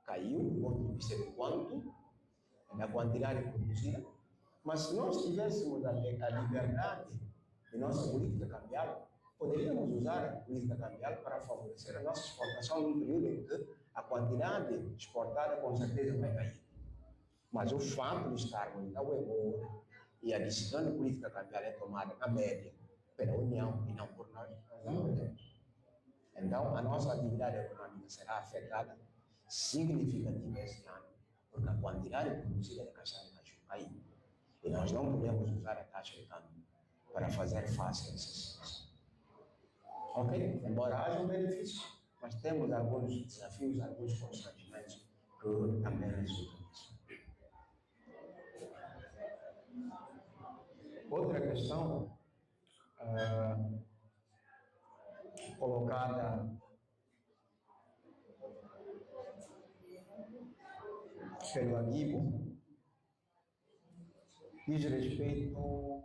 S3: caiu do ponto de vista de quanto, da quantidade produzida, mas se nós tivéssemos a liberdade de nossa política cambial, poderíamos usar a política cambial para favorecer a nossa exportação num período em que a quantidade exportada com certeza vai cair. Mas o fato de estarmos na UEMOA e a decisão de política cambial é tomada na média pela União e não por nós não podemos. Então, a nossa atividade econômica será afetada significativamente este ano, porque a quantidade produzida de castanha caju caiu. E nós não podemos usar a taxa de câmbio para fazer face a essa situação. Ok? Embora haja benefícios, mas temos alguns desafios, alguns constrangimentos que também resultam disso. Outra questão colocada pelo Aguibo diz respeito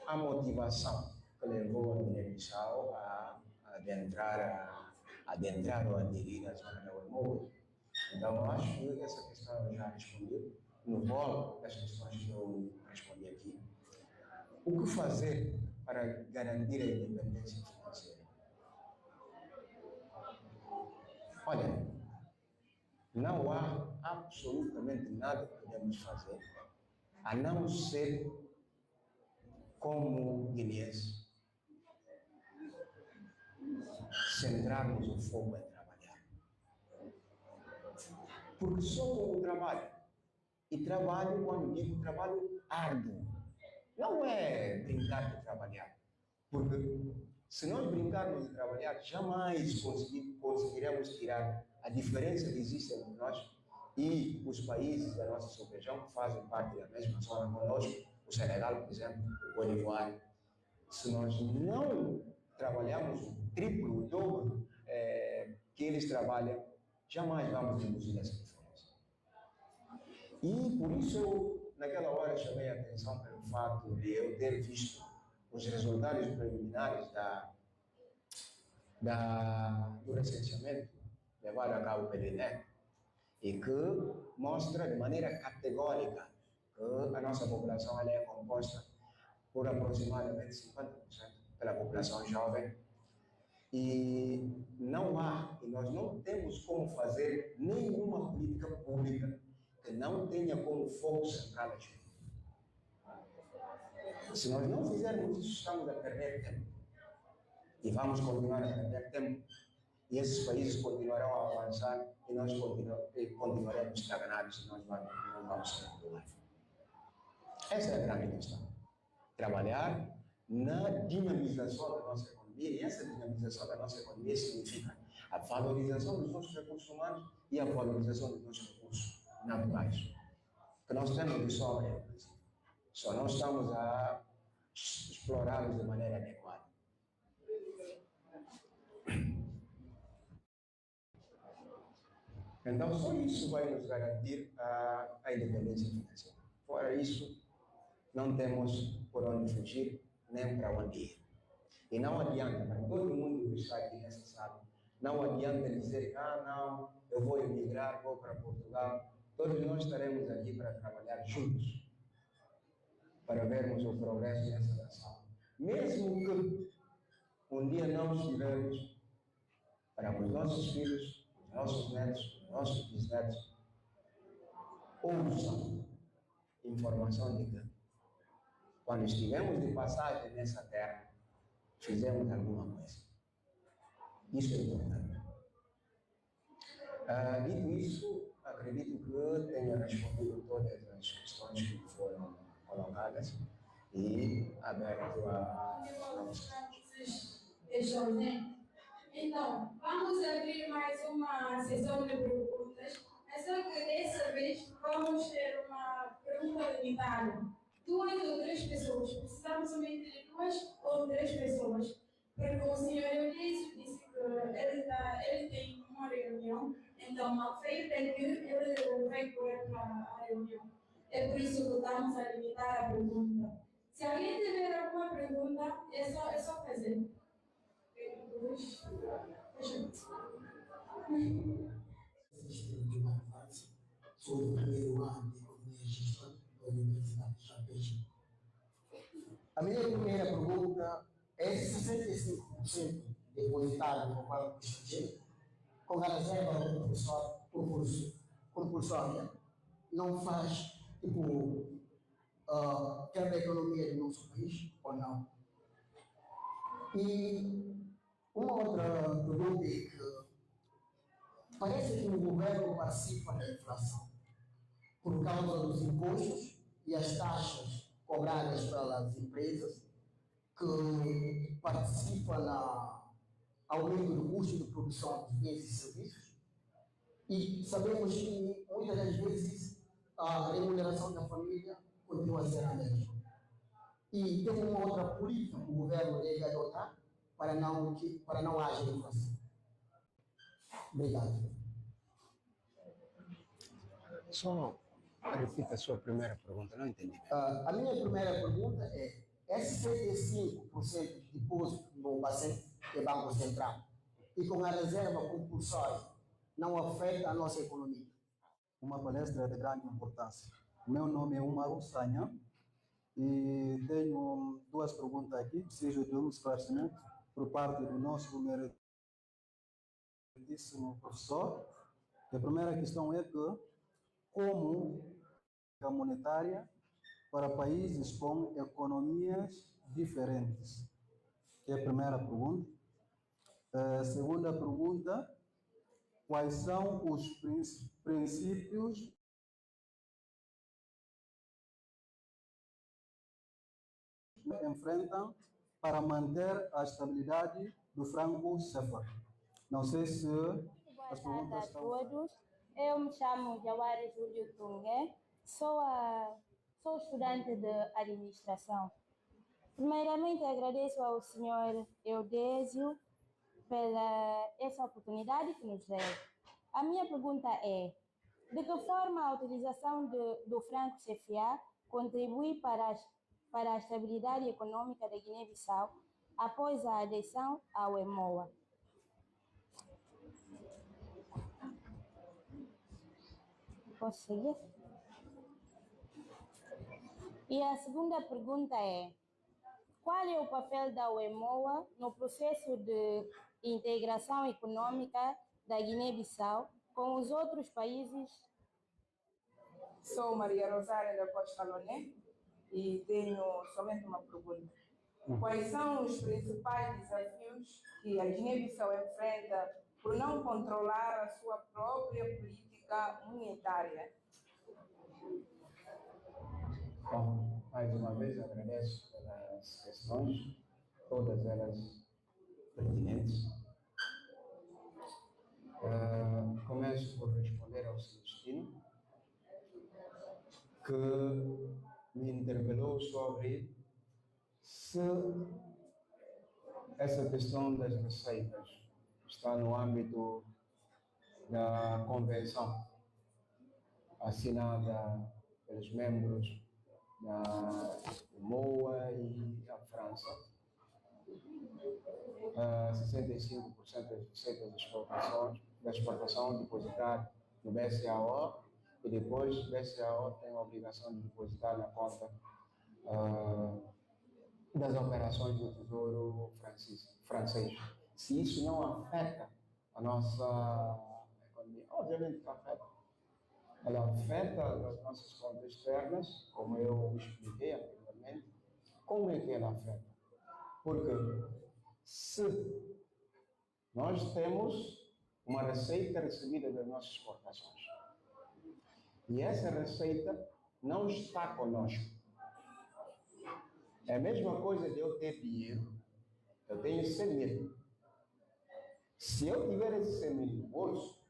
S3: à motivação que levou a Guiné-Bissau a adentrar ou aderir à zona da UEMOA. Então, eu acho que essa questão eu já respondi no rol das questões que eu respondi aqui. O que fazer para garantir a independência financeira? Olha, não há absolutamente nada que podemos fazer a não ser como guineenses centrarmos o foco em trabalhar. Porque só com o trabalho, e trabalho, quando digo trabalho árduo, não é brincar de trabalhar, porque se nós brincarmos de trabalhar, jamais conseguiremos tirar a diferença que existe entre nós e os países da nossa sub-região que fazem parte da mesma zona conosco, o Senegal, por exemplo, o Côte d'Ivoire. Se nós não trabalharmos o triplo, o dobro que eles trabalham, jamais vamos reduzir essa diferença. E por isso eu, naquela hora, chamei a atenção pelo fato de eu ter visto os resultados preliminares do recenseamento levado a cabo pelo INE, e que mostra de maneira categórica que a nossa população ela é composta por aproximadamente 50% pela população jovem, e nós não temos como fazer nenhuma política pública que não tenha como foco central a juventude. Se nós não fizermos isso, estamos a perder tempo. E vamos continuar a perder tempo. E esses países continuarão a avançar e nós continuaremos estagnados e nós não vamos sair do live. Essa é a grande questão. Trabalhar na dinamização da nossa economia, e essa dinamização da nossa economia significa a valorização dos nossos recursos humanos e a valorização dos nossos recursos naturais, que nós temos de sobra no Brasil. Só não estamos a explorá-los de maneira adequada. Então, só isso vai nos garantir a independência financeira. Fora isso, não temos por onde fugir, nem para onde ir. E não adianta, para todo mundo que está aqui nessa sala, não adianta dizer, não, eu vou emigrar, vou para Portugal. Todos nós estaremos aqui para trabalhar juntos, para vermos o progresso dessa nação. Mesmo que um dia não estivermos, para os nossos filhos, os nossos netos, os nossos bisnetos, ouçam informação de que, quando estivemos de passagem nessa terra, fizemos alguma coisa. Isso é importante. Dito isso, acredito que tenha respondido todas as questões que foram colocadas e aberto a
S2: Então, vamos abrir mais uma sessão de perguntas. Mas só que dessa vez vamos ter uma pergunta limitada. 2 ou 3 pessoas. Precisamos somente de 2 ou 3 pessoas. Porque o senhor Eudício disse que ele tem uma reunião, então ao feio tem que ele vai correr para a reunião. É por isso que estamos a limitar a pergunta. Se alguém tiver alguma pergunta, é só fazer.
S8: Sistema de uma sou do primeiro ano de Economia e Gestão da Universidade de Chapéu. A minha primeira pergunta é se 65% depositado no Banco Estrangeiro, com a reserva do professor compulsória, não faz, quebra a economia do nosso país ou não? E uma outra pergunta é que parece que o governo participa da inflação por causa dos impostos e as taxas cobradas pelas empresas que participam no aumento do custo de produção dos bens e serviços. E sabemos que muitas das vezes a remuneração da família continua a ser a mesma. E tem uma outra política que o governo deve adotar para não haja inflação. Obrigado.
S3: Só repita a sua primeira pergunta, não entendi.
S8: A minha primeira pergunta é: esse 75% de depósito no Bacen, que é Banco Central, e com a reserva compulsória, não afeta a nossa economia?
S9: Uma palestra de grande importância. O meu nome é Umaru Sanha e tenho duas perguntas aqui. Preciso de um esclarecimento por parte do nosso meritíssimo professor. A primeira questão é que como a monetária para países com economias diferentes? Que é a primeira pergunta. A segunda pergunta: quais são os princípios que enfrentam para manter a estabilidade do franco CFA? Não sei se as perguntas estão...
S5: Boa tarde a todos. Eu me chamo Jawari Júlio Tungue, sou estudante de administração. Primeiramente, agradeço ao senhor Eudésio pela essa oportunidade que nos deu. A minha pergunta é: de que forma a utilização do franco CFA contribui para a estabilidade econômica da Guiné-Bissau após a adesão ao EMOA? Posso seguir? E a segunda pergunta é: qual é o papel da UEMOA no processo de integração econômica da Guiné-Bissau com os outros países?
S10: Sou Maria Rosária da Costa Loné e tenho somente uma pergunta. Quais são os principais desafios que a Guiné-Bissau enfrenta por não controlar a sua própria política monetária?
S3: Bom, mais uma vez agradeço pelas questões, todas elas pertinentes. Começo por responder ao Celestino, que me interpelou sobre se essa questão das receitas está no âmbito da convenção assinada pelos membros da MOA e a França. 65% das receitas da exportação depositar no BCAO e depois o BCAO tem a obrigação de depositar na conta das operações do Tesouro francês. Se isso não afeta a nossa economia, obviamente que afeta. Ela afeta as nossas contas externas, como eu expliquei anteriormente. Como é que ela afeta? Porque se nós temos uma receita recebida das nossas exportações e essa receita não está conosco, é a mesma coisa de eu ter dinheiro, eu tenho 100 mil. Se eu tiver esse 100 mil no bolso,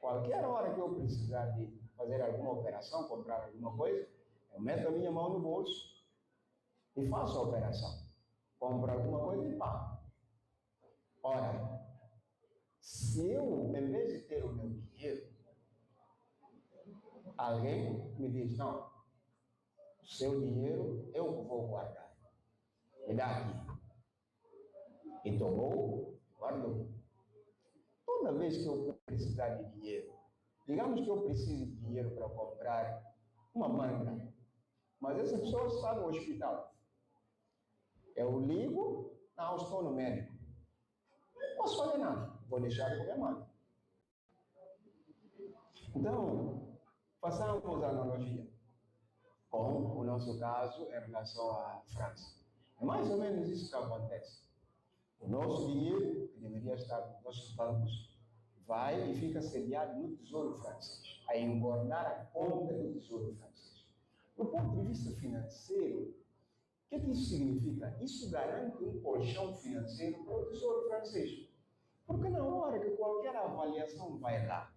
S3: qualquer hora que eu precisar de fazer alguma operação, comprar alguma coisa, eu meto a minha mão no bolso e faço a operação. Compro alguma coisa e pago. Ora, se eu, em vez de ter o meu dinheiro, alguém me diz: não, o seu dinheiro eu vou guardar, me dá aqui. E tomou, guardou. Toda vez que eu precisar de dinheiro, Digamos que eu preciso de dinheiro para comprar uma máquina, mas essa pessoa está no hospital. Eu ligo, não, estou no médico. Não posso fazer nada, vou deixar de comer máquina. Então, façamos a analogia com o nosso caso em relação à França. É mais ou menos isso que acontece. O nosso dinheiro, que deveria estar nos nossos bancos, vai e fica sediado no Tesouro Francês, a engordar a conta do Tesouro Francês. Do ponto de vista financeiro, o que isso significa? Isso garante um colchão financeiro para o Tesouro Francês. Porque na hora que qualquer avaliação vai lá,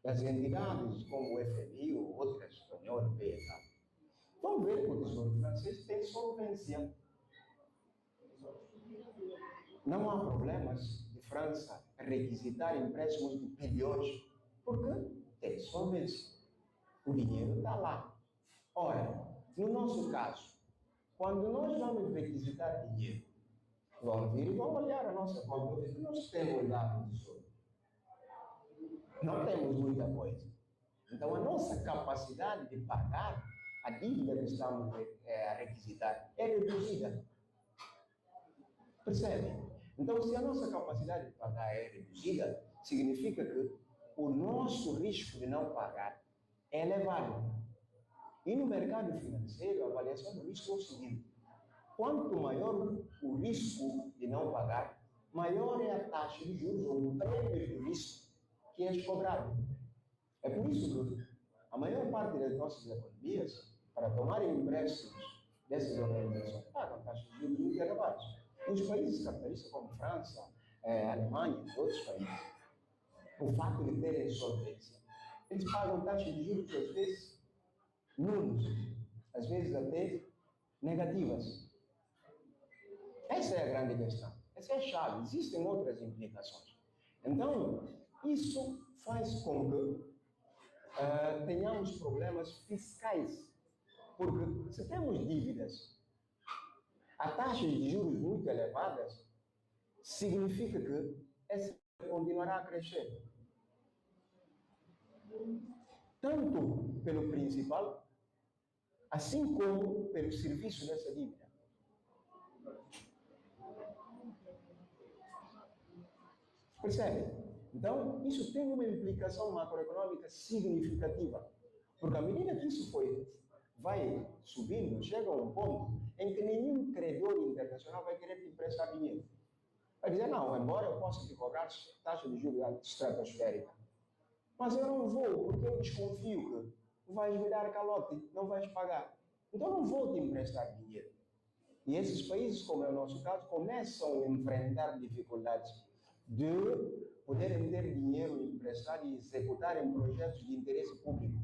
S3: das entidades como o FMI ou outras, a União Europeia, vão ver que o Tesouro Francês tem solvência. Não há problemas de França requisitar empréstimos de bilhões, porque tem solvência. O dinheiro está lá. Ora, no nosso caso, quando nós vamos requisitar dinheiro, vão vir e vão olhar a nossa conta e nós temos lá no Tesouro. Não temos muita coisa. Então, a nossa capacidade de pagar a dívida que estamos a requisitar é reduzida. Percebem? Então, se a nossa capacidade de pagar é reduzida, significa que o nosso risco de não pagar é elevado. E no mercado financeiro, a avaliação do risco é o seguinte: quanto maior o risco de não pagar, maior é a taxa de juros ou o prêmio do risco que é cobrado. É por isso que a maior parte das nossas economias, para tomarem empréstimos dessas organizações, pagam taxas de juros muito elevadas. Nos países capitalistas como França, Alemanha e outros países, o fato de terem solvência, eles pagam taxas de juros às vezes nulos, às vezes até negativas. Essa é a grande questão. Essa é a chave. Existem outras implicações. Então, isso faz com que tenhamos problemas fiscais. Porque se temos dívidas a taxas de juros muito elevadas, significa que essa continuará a crescer. Tanto pelo principal, assim como pelo serviço dessa dívida. Percebe? Então, isso tem uma implicação macroeconômica significativa. Porque à medida que isso vai subindo, chega a um ponto em que nenhum credor internacional vai querer te emprestar dinheiro. Vai dizer, não, embora eu possa te cobrar taxa de juros estratosférica, mas eu não vou, porque eu desconfio que vais me dar calote, não vais pagar. Então não vou te emprestar dinheiro. E esses países, como é o nosso caso, começam a enfrentar dificuldades de poderem ter dinheiro emprestado e executarem projetos de interesse público.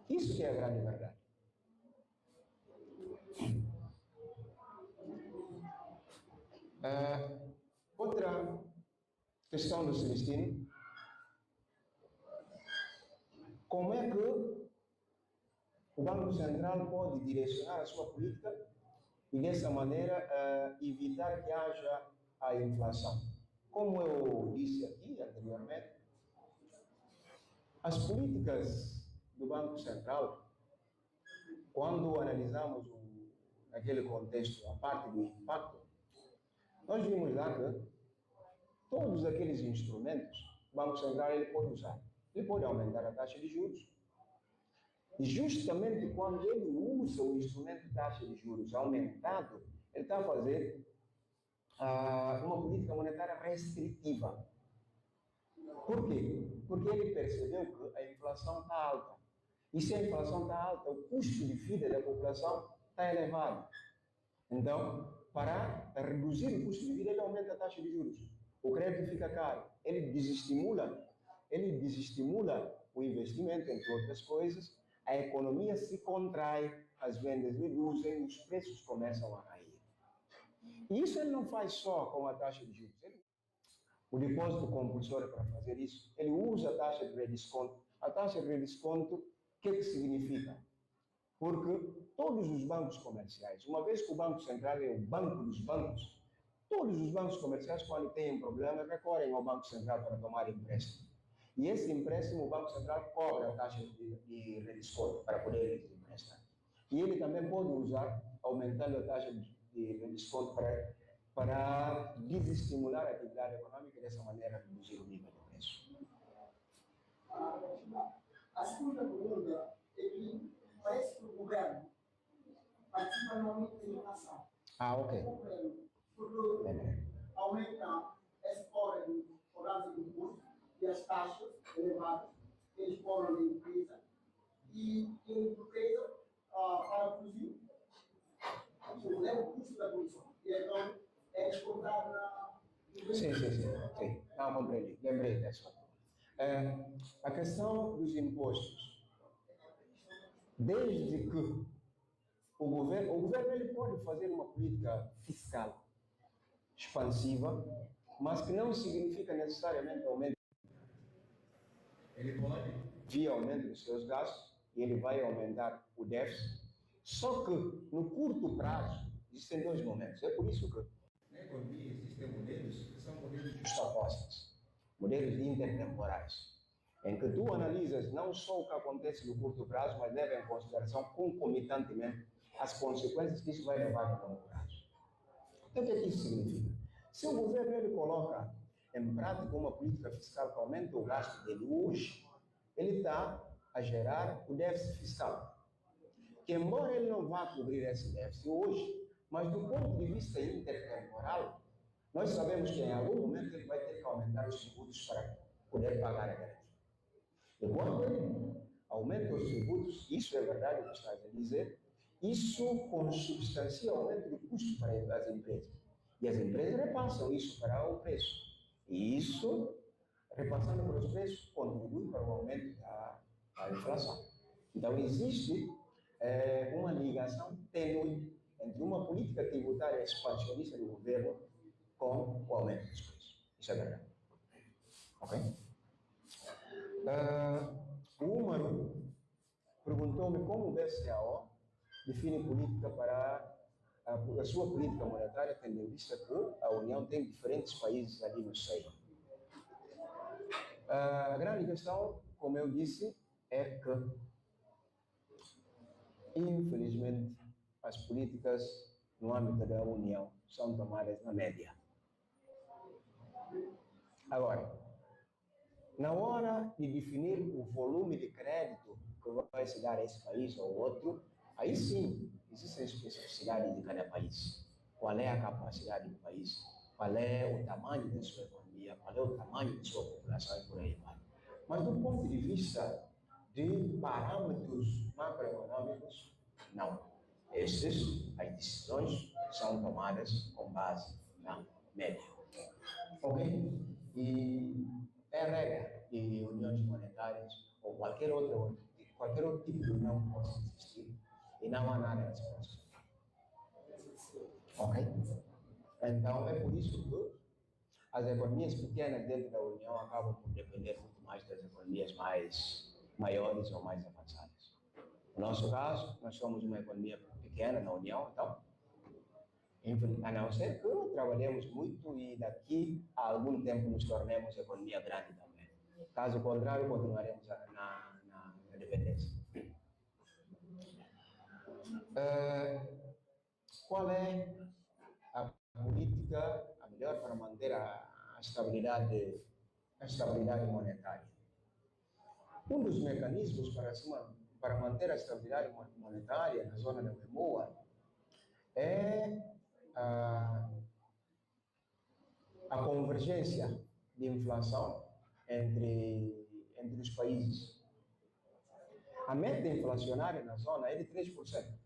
S3: Isso que é a grande verdade. Outra questão do Celestino: como é que o Banco Central pode direcionar a sua política e, dessa maneira, evitar que haja a inflação? Como eu disse aqui anteriormente, as políticas do Banco Central, quando analisamos naquele contexto a parte do impacto, nós vimos lá que todos aqueles instrumentos o Banco Central ele pode usar. Ele pode aumentar a taxa de juros. E justamente quando ele usa o instrumento de taxa de juros aumentado, ele está a fazer uma política monetária restritiva. Por quê? Porque ele percebeu que a inflação está alta. E se a inflação está alta, o custo de vida da população está elevado. Então, para reduzir o custo de vida, ele aumenta a taxa de juros. O crédito fica caro. Ele desestimula o investimento, entre outras coisas. A economia se contrai, as vendas reduzem, os preços começam a cair. E isso ele não faz só com a taxa de juros. O depósito compulsório para fazer isso, ele usa a taxa de redesconto. A taxa de redesconto, o que significa? Porque todos os bancos comerciais, uma vez que o Banco Central é o banco dos bancos, todos os bancos comerciais, quando têm um problema, recorrem ao Banco Central para tomar empréstimo. E esse empréstimo, o Banco Central cobra a taxa de redesconto para poder emprestar. E ele também pode usar, aumentando a taxa de redesconto para desestimular a atividade econômica e dessa maneira reduzir o nível de preço.
S8: A segunda pergunta é que parece que o governo participa no aumento da inflação.
S3: Ok.
S8: O governo, porque aumenta essa cobrança de imposto e as taxas elevadas que eles cobram na empresa e a empresa para produzir leva o custo da produção e então é descontado na...
S3: Sim. Não, compreendi. Lembrei dessa. A questão dos impostos. Desde que o governo ele pode fazer uma política fiscal expansiva, mas que não significa necessariamente aumento. Ele pode, via aumento dos seus gastos, e ele vai aumentar o déficit. Só que, no curto prazo, existem dois momentos. É por isso que na economia existem modelos que são modelos justapostos, modelos intertemporais, em que tu analisas não só o que acontece no curto prazo, mas leva em consideração concomitantemente as consequências que isso vai levar no longo prazo. Então, o que é que isso significa? Se o governo ele coloca em prática uma política fiscal que aumenta o gasto dele hoje, ele está a gerar o déficit fiscal. Que embora ele não vá cobrir esse déficit hoje, mas do ponto de vista intertemporal, nós sabemos que em algum momento ele vai ter que aumentar os tributos para poder pagar a garantia. E quando ele aumenta os tributos, isso é verdade o que estás a dizer, isso consubstancia o aumento do custo para as empresas. E as empresas repassam isso para o preço. E isso, repassando para os preços, contribui para o aumento da inflação. Então, existe uma ligação tênue entre uma política tributária expansionista do governo com o aumento dos preços. Isso é verdade. Ok? O Umaru perguntou-me como o BCAO define política para a sua política monetária, tendo em vista que a União tem diferentes países ali no seio. A grande questão, como eu disse, é que, infelizmente, as políticas no âmbito da União são tomadas na média. Agora, na hora de definir o volume de crédito que vai se dar a esse país ou outro, aí sim, existem especificidades de cada país. Qual é a capacidade do país? Qual é o tamanho da sua economia? Qual é o tamanho da sua população e por aí vai. Mas do ponto de vista de parâmetros macroeconômicos, não. As decisões são tomadas com base na média. Ok? E é regra de uniões monetárias ou qualquer outro tipo de união que possa existir e não há nada nesse processo. Ok? Então é por isso que as economias pequenas dentro da União acabam por depender muito mais das economias maiores ou mais avançadas. No nosso caso, nós somos uma economia pequena na União, então, a não ser que trabalhemos muito e daqui a algum tempo nos tornemos economia grande também. Caso contrário, continuaremos na dependência. Qual é a política a melhor para manter a estabilidade monetária? Um dos mecanismos para manter a estabilidade monetária na zona da UEMOA é a convergência de inflação entre os países. A meta inflacionária na zona é de 3%.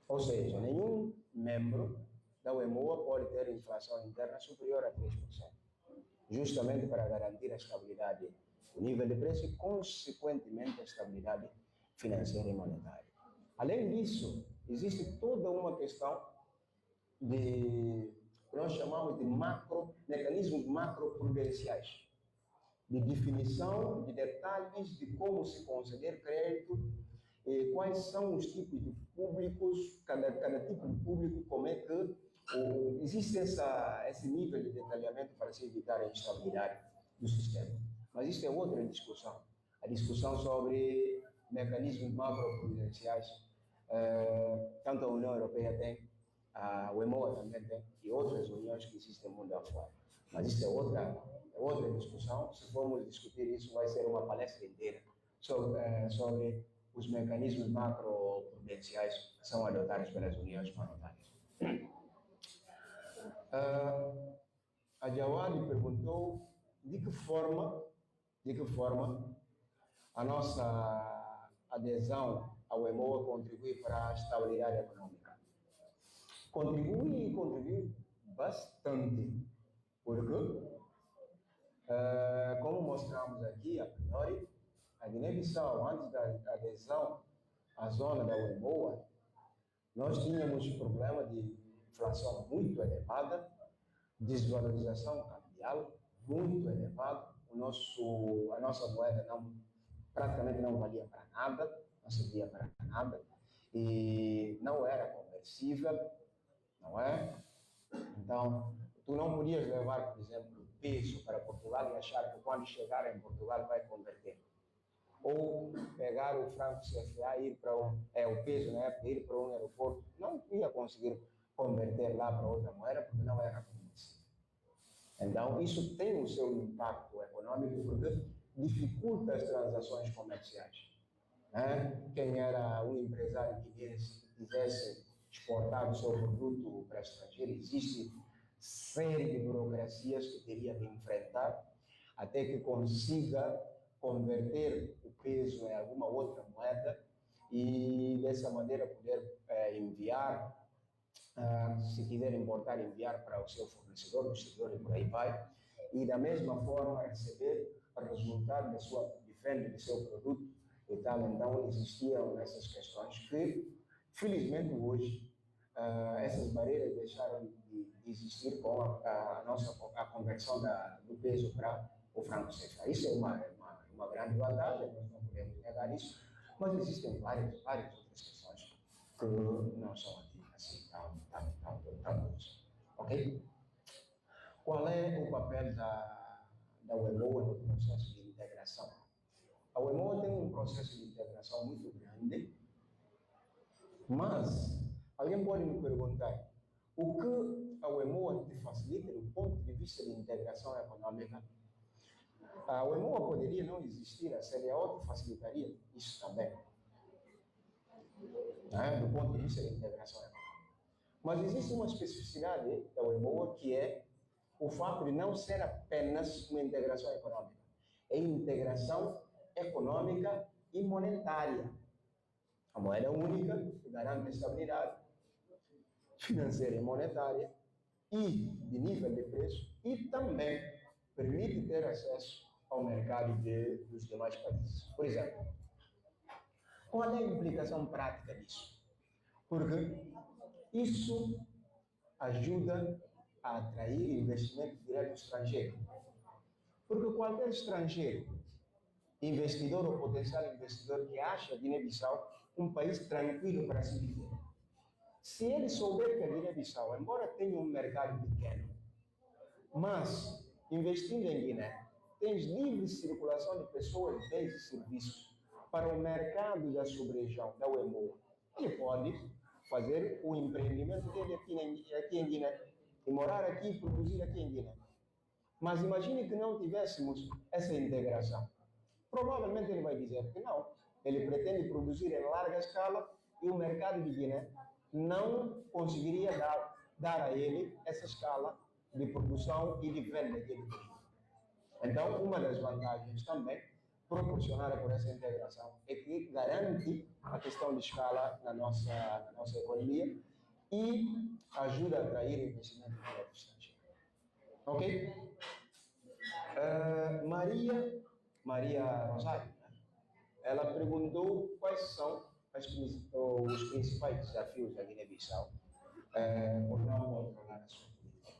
S3: Ou seja, nenhum membro da UEMOA pode ter inflação interna superior a 3%, justamente para garantir a estabilidade do nível de preço e, consequentemente, a estabilidade financeira e monetária. Além disso, existe toda uma questão que nós chamamos de mecanismos macroprudenciais, de definição de detalhes de como se conceder crédito, quais são os tipos de públicos, cada tipo de público, como é que existe esse nível de detalhamento para se evitar a instabilidade do sistema. Mas isso é outra discussão. A discussão sobre mecanismos macroprudenciais, tanto a União Europeia tem, a EMOA também tem, e outras uniões que existem no mundo afora. Mas isso é outra discussão. Se formos discutir isso, vai ser uma palestra inteira sobre os mecanismos macroprudenciais que são adotados pelas uniões monetárias. A Jawad perguntou de que forma a nossa adesão ao EMOA contribui para a estabilidade econômica. Contribui bastante, porque, como mostramos aqui, a priori, a Guiné-Bissau, antes da adesão à zona da EMOA, nós tínhamos problema de inflação muito elevada, desvalorização cambial muito elevada, a nossa moeda praticamente não valia para nada, não servia para nada, e não era conversível, não é? Então, tu não podias levar, por exemplo, peso para Portugal e achar que quando chegar em Portugal vai converter. Ou pegar o franco CFA e ir para o peso, na época, ir para um aeroporto, não ia conseguir converter lá para outra moeda porque não era conversível. Então, isso tem o seu impacto econômico porque dificulta as transações comerciais. Né? Quem era um empresário que quisesse exportar o seu produto para o estrangeiro, existe série de burocracias que teria que enfrentar até que consiga converter o peso em alguma outra moeda e dessa maneira poder enviar, se quiser importar, enviar para o seu fornecedor no exterior e por aí vai, e da mesma forma receber o resultado de venda do seu produto e tal. Então existiam essas questões que, felizmente hoje, essas barreiras deixaram de existir com a conversão do peso para o franco CFA. Isso é uma grande vantagem, nós não podemos negar isso, mas existem várias outras questões que não são assim tão boas. Ok? Qual é o papel da EMOA no processo de integração? A EMOA tem um processo de integração muito grande, mas alguém pode me perguntar o que a EMOA te facilita do ponto de vista de integração econômica? A EMOA poderia não existir, a CDAO te facilitaria isso também, né, do ponto de vista de integração econômica. Mas existe uma especificidade da EMOA que é o fato de não ser apenas uma integração econômica, é integração econômica e monetária. A moeda única garante a estabilidade financeira e monetária e de nível de preço e também permite ter acesso ao mercado dos demais países. Por exemplo, qual é a implicação prática disso? Porque isso ajuda a atrair investimento direto estrangeiro. Porque qualquer estrangeiro, investidor ou potencial investidor que acha a Guiné-Bissau um país tranquilo para se viver, se ele souber que a Guiné-Bissau, embora tenha um mercado pequeno, mas investindo em Guiné, tens livre circulação de pessoas, bens e serviços para o mercado da sub-região, da EMOA, ele pode fazer o empreendimento dele aqui em Guiné e morar aqui e produzir aqui em Guiné. Mas imagine que não tivéssemos essa integração. Provavelmente ele vai dizer que não. Ele pretende produzir em larga escala e o mercado de Guiné não conseguiria dar a ele essa escala de produção e de venda que ele tem. Então, uma das vantagens também proporcionada por essa integração é que garante a questão de escala na nossa economia e ajuda a atrair investimento direto estrangeiro. Ok? Maria Rosário, ela perguntou quais são os principais desafios da Guiné-Bissau por não controlar a sua política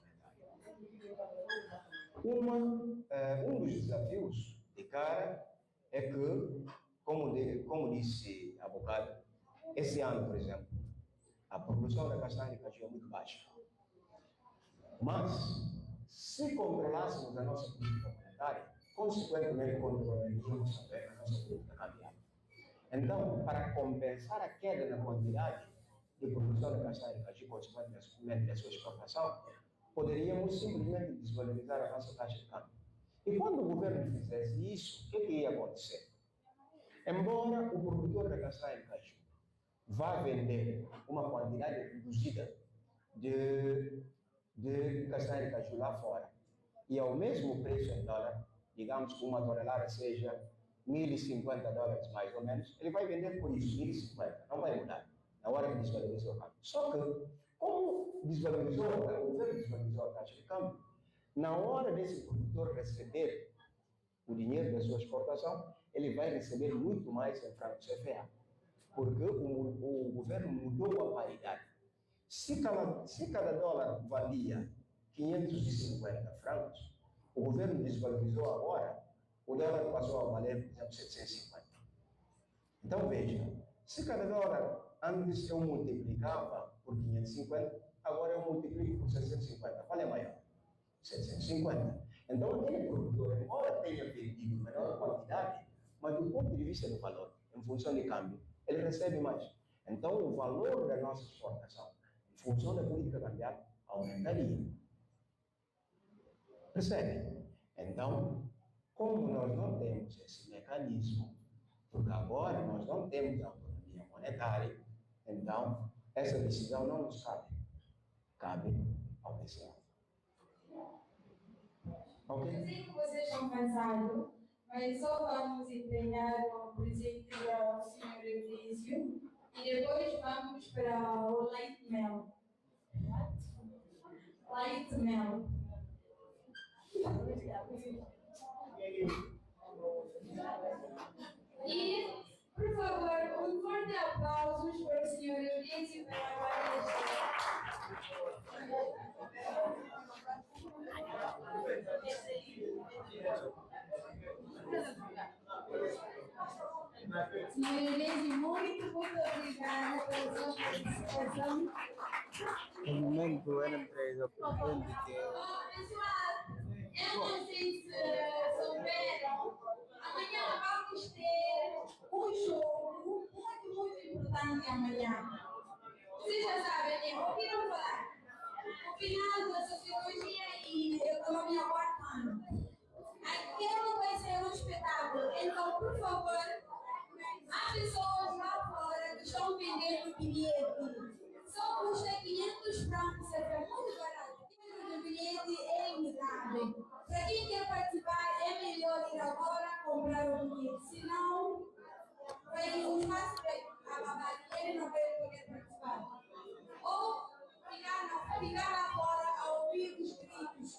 S3: monetária. Um dos desafios de cara é que, como disse há bocado, esse ano, por exemplo, a produção da castanha de caju é muito baixa. Mas, se controlássemos a nossa política monetária, consequentemente controlaríamos também a nossa política cambial. Então, para compensar a queda na quantidade de produção de castanha de caju, consequentemente da sua exportação, poderíamos simplesmente desvalorizar a nossa taxa de câmbio. E quando o governo fizesse isso, o que ia acontecer? Embora o produtor da castanha de caju vá vender uma quantidade reduzida de castanha de caju lá fora, e ao mesmo preço em dólar, digamos que uma tonelada seja $1.050 mais ou menos, ele vai vender por isso, 1.050, não vai mudar, na hora que desvalorizou o câmbio. Só que, como desvalorizou, o governo desvalorizou a taxa de câmbio, na hora desse produtor receber o dinheiro da sua exportação, ele vai receber muito mais em francos CFA, porque o governo mudou a paridade. Se cada dólar valia 550 francos, o governo desvalorizou agora, o dólar passou a valer, por exemplo, 750. Então veja, se cada dólar antes eu multiplicava por 550, agora eu multiplico por 750. Qual é maior? 750. Então aquele produtor, embora tenha vendido menor quantidade, mas do ponto de vista do valor, em função de câmbio, ele recebe mais. Então o valor da nossa exportação, em função da política cambial, aumentaria. Percebe? Então, como nós não temos esse mecanismo, porque agora nós não temos autonomia monetária, então essa decisão não nos cabe. Cabe ao BCE. Ok?
S2: Eu sei que vocês estão cansados, mas só vamos empenhar o princípio do Sr. Eurísio e depois vamos para o light mel. Light mel. E, por favor, um forte aplausos para o Sr. Eurísio e para a Maria. Senhor Eurísio, muito obrigada pela sua participação.
S9: No momento, a empresa pretende que
S2: Pessoal, eu não sei se souberam, amanhã vamos ter um jogo muito importante amanhã. Vocês já sabem, né? Ouviram falar? O final da Sociologia e Economia quarto ano. Aquilo vai ser um espetáculo. Então, por favor, há pessoas lá fora que estão vendendo bilhete. Só custa 500 francos, é muito barato. O bilhete é limitado. Para quem quer participar, é melhor ir agora comprar o bilhete. Senão, o espaço vai acabar e ele não vai poder participar. Ou ficar lá fora a ouvir os gritos.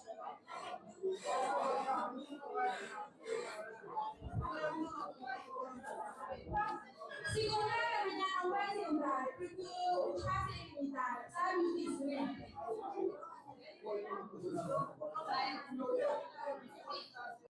S2: Se comprar amanhã não vai entrar, porque o espaço é limitado. Sabes disso, né?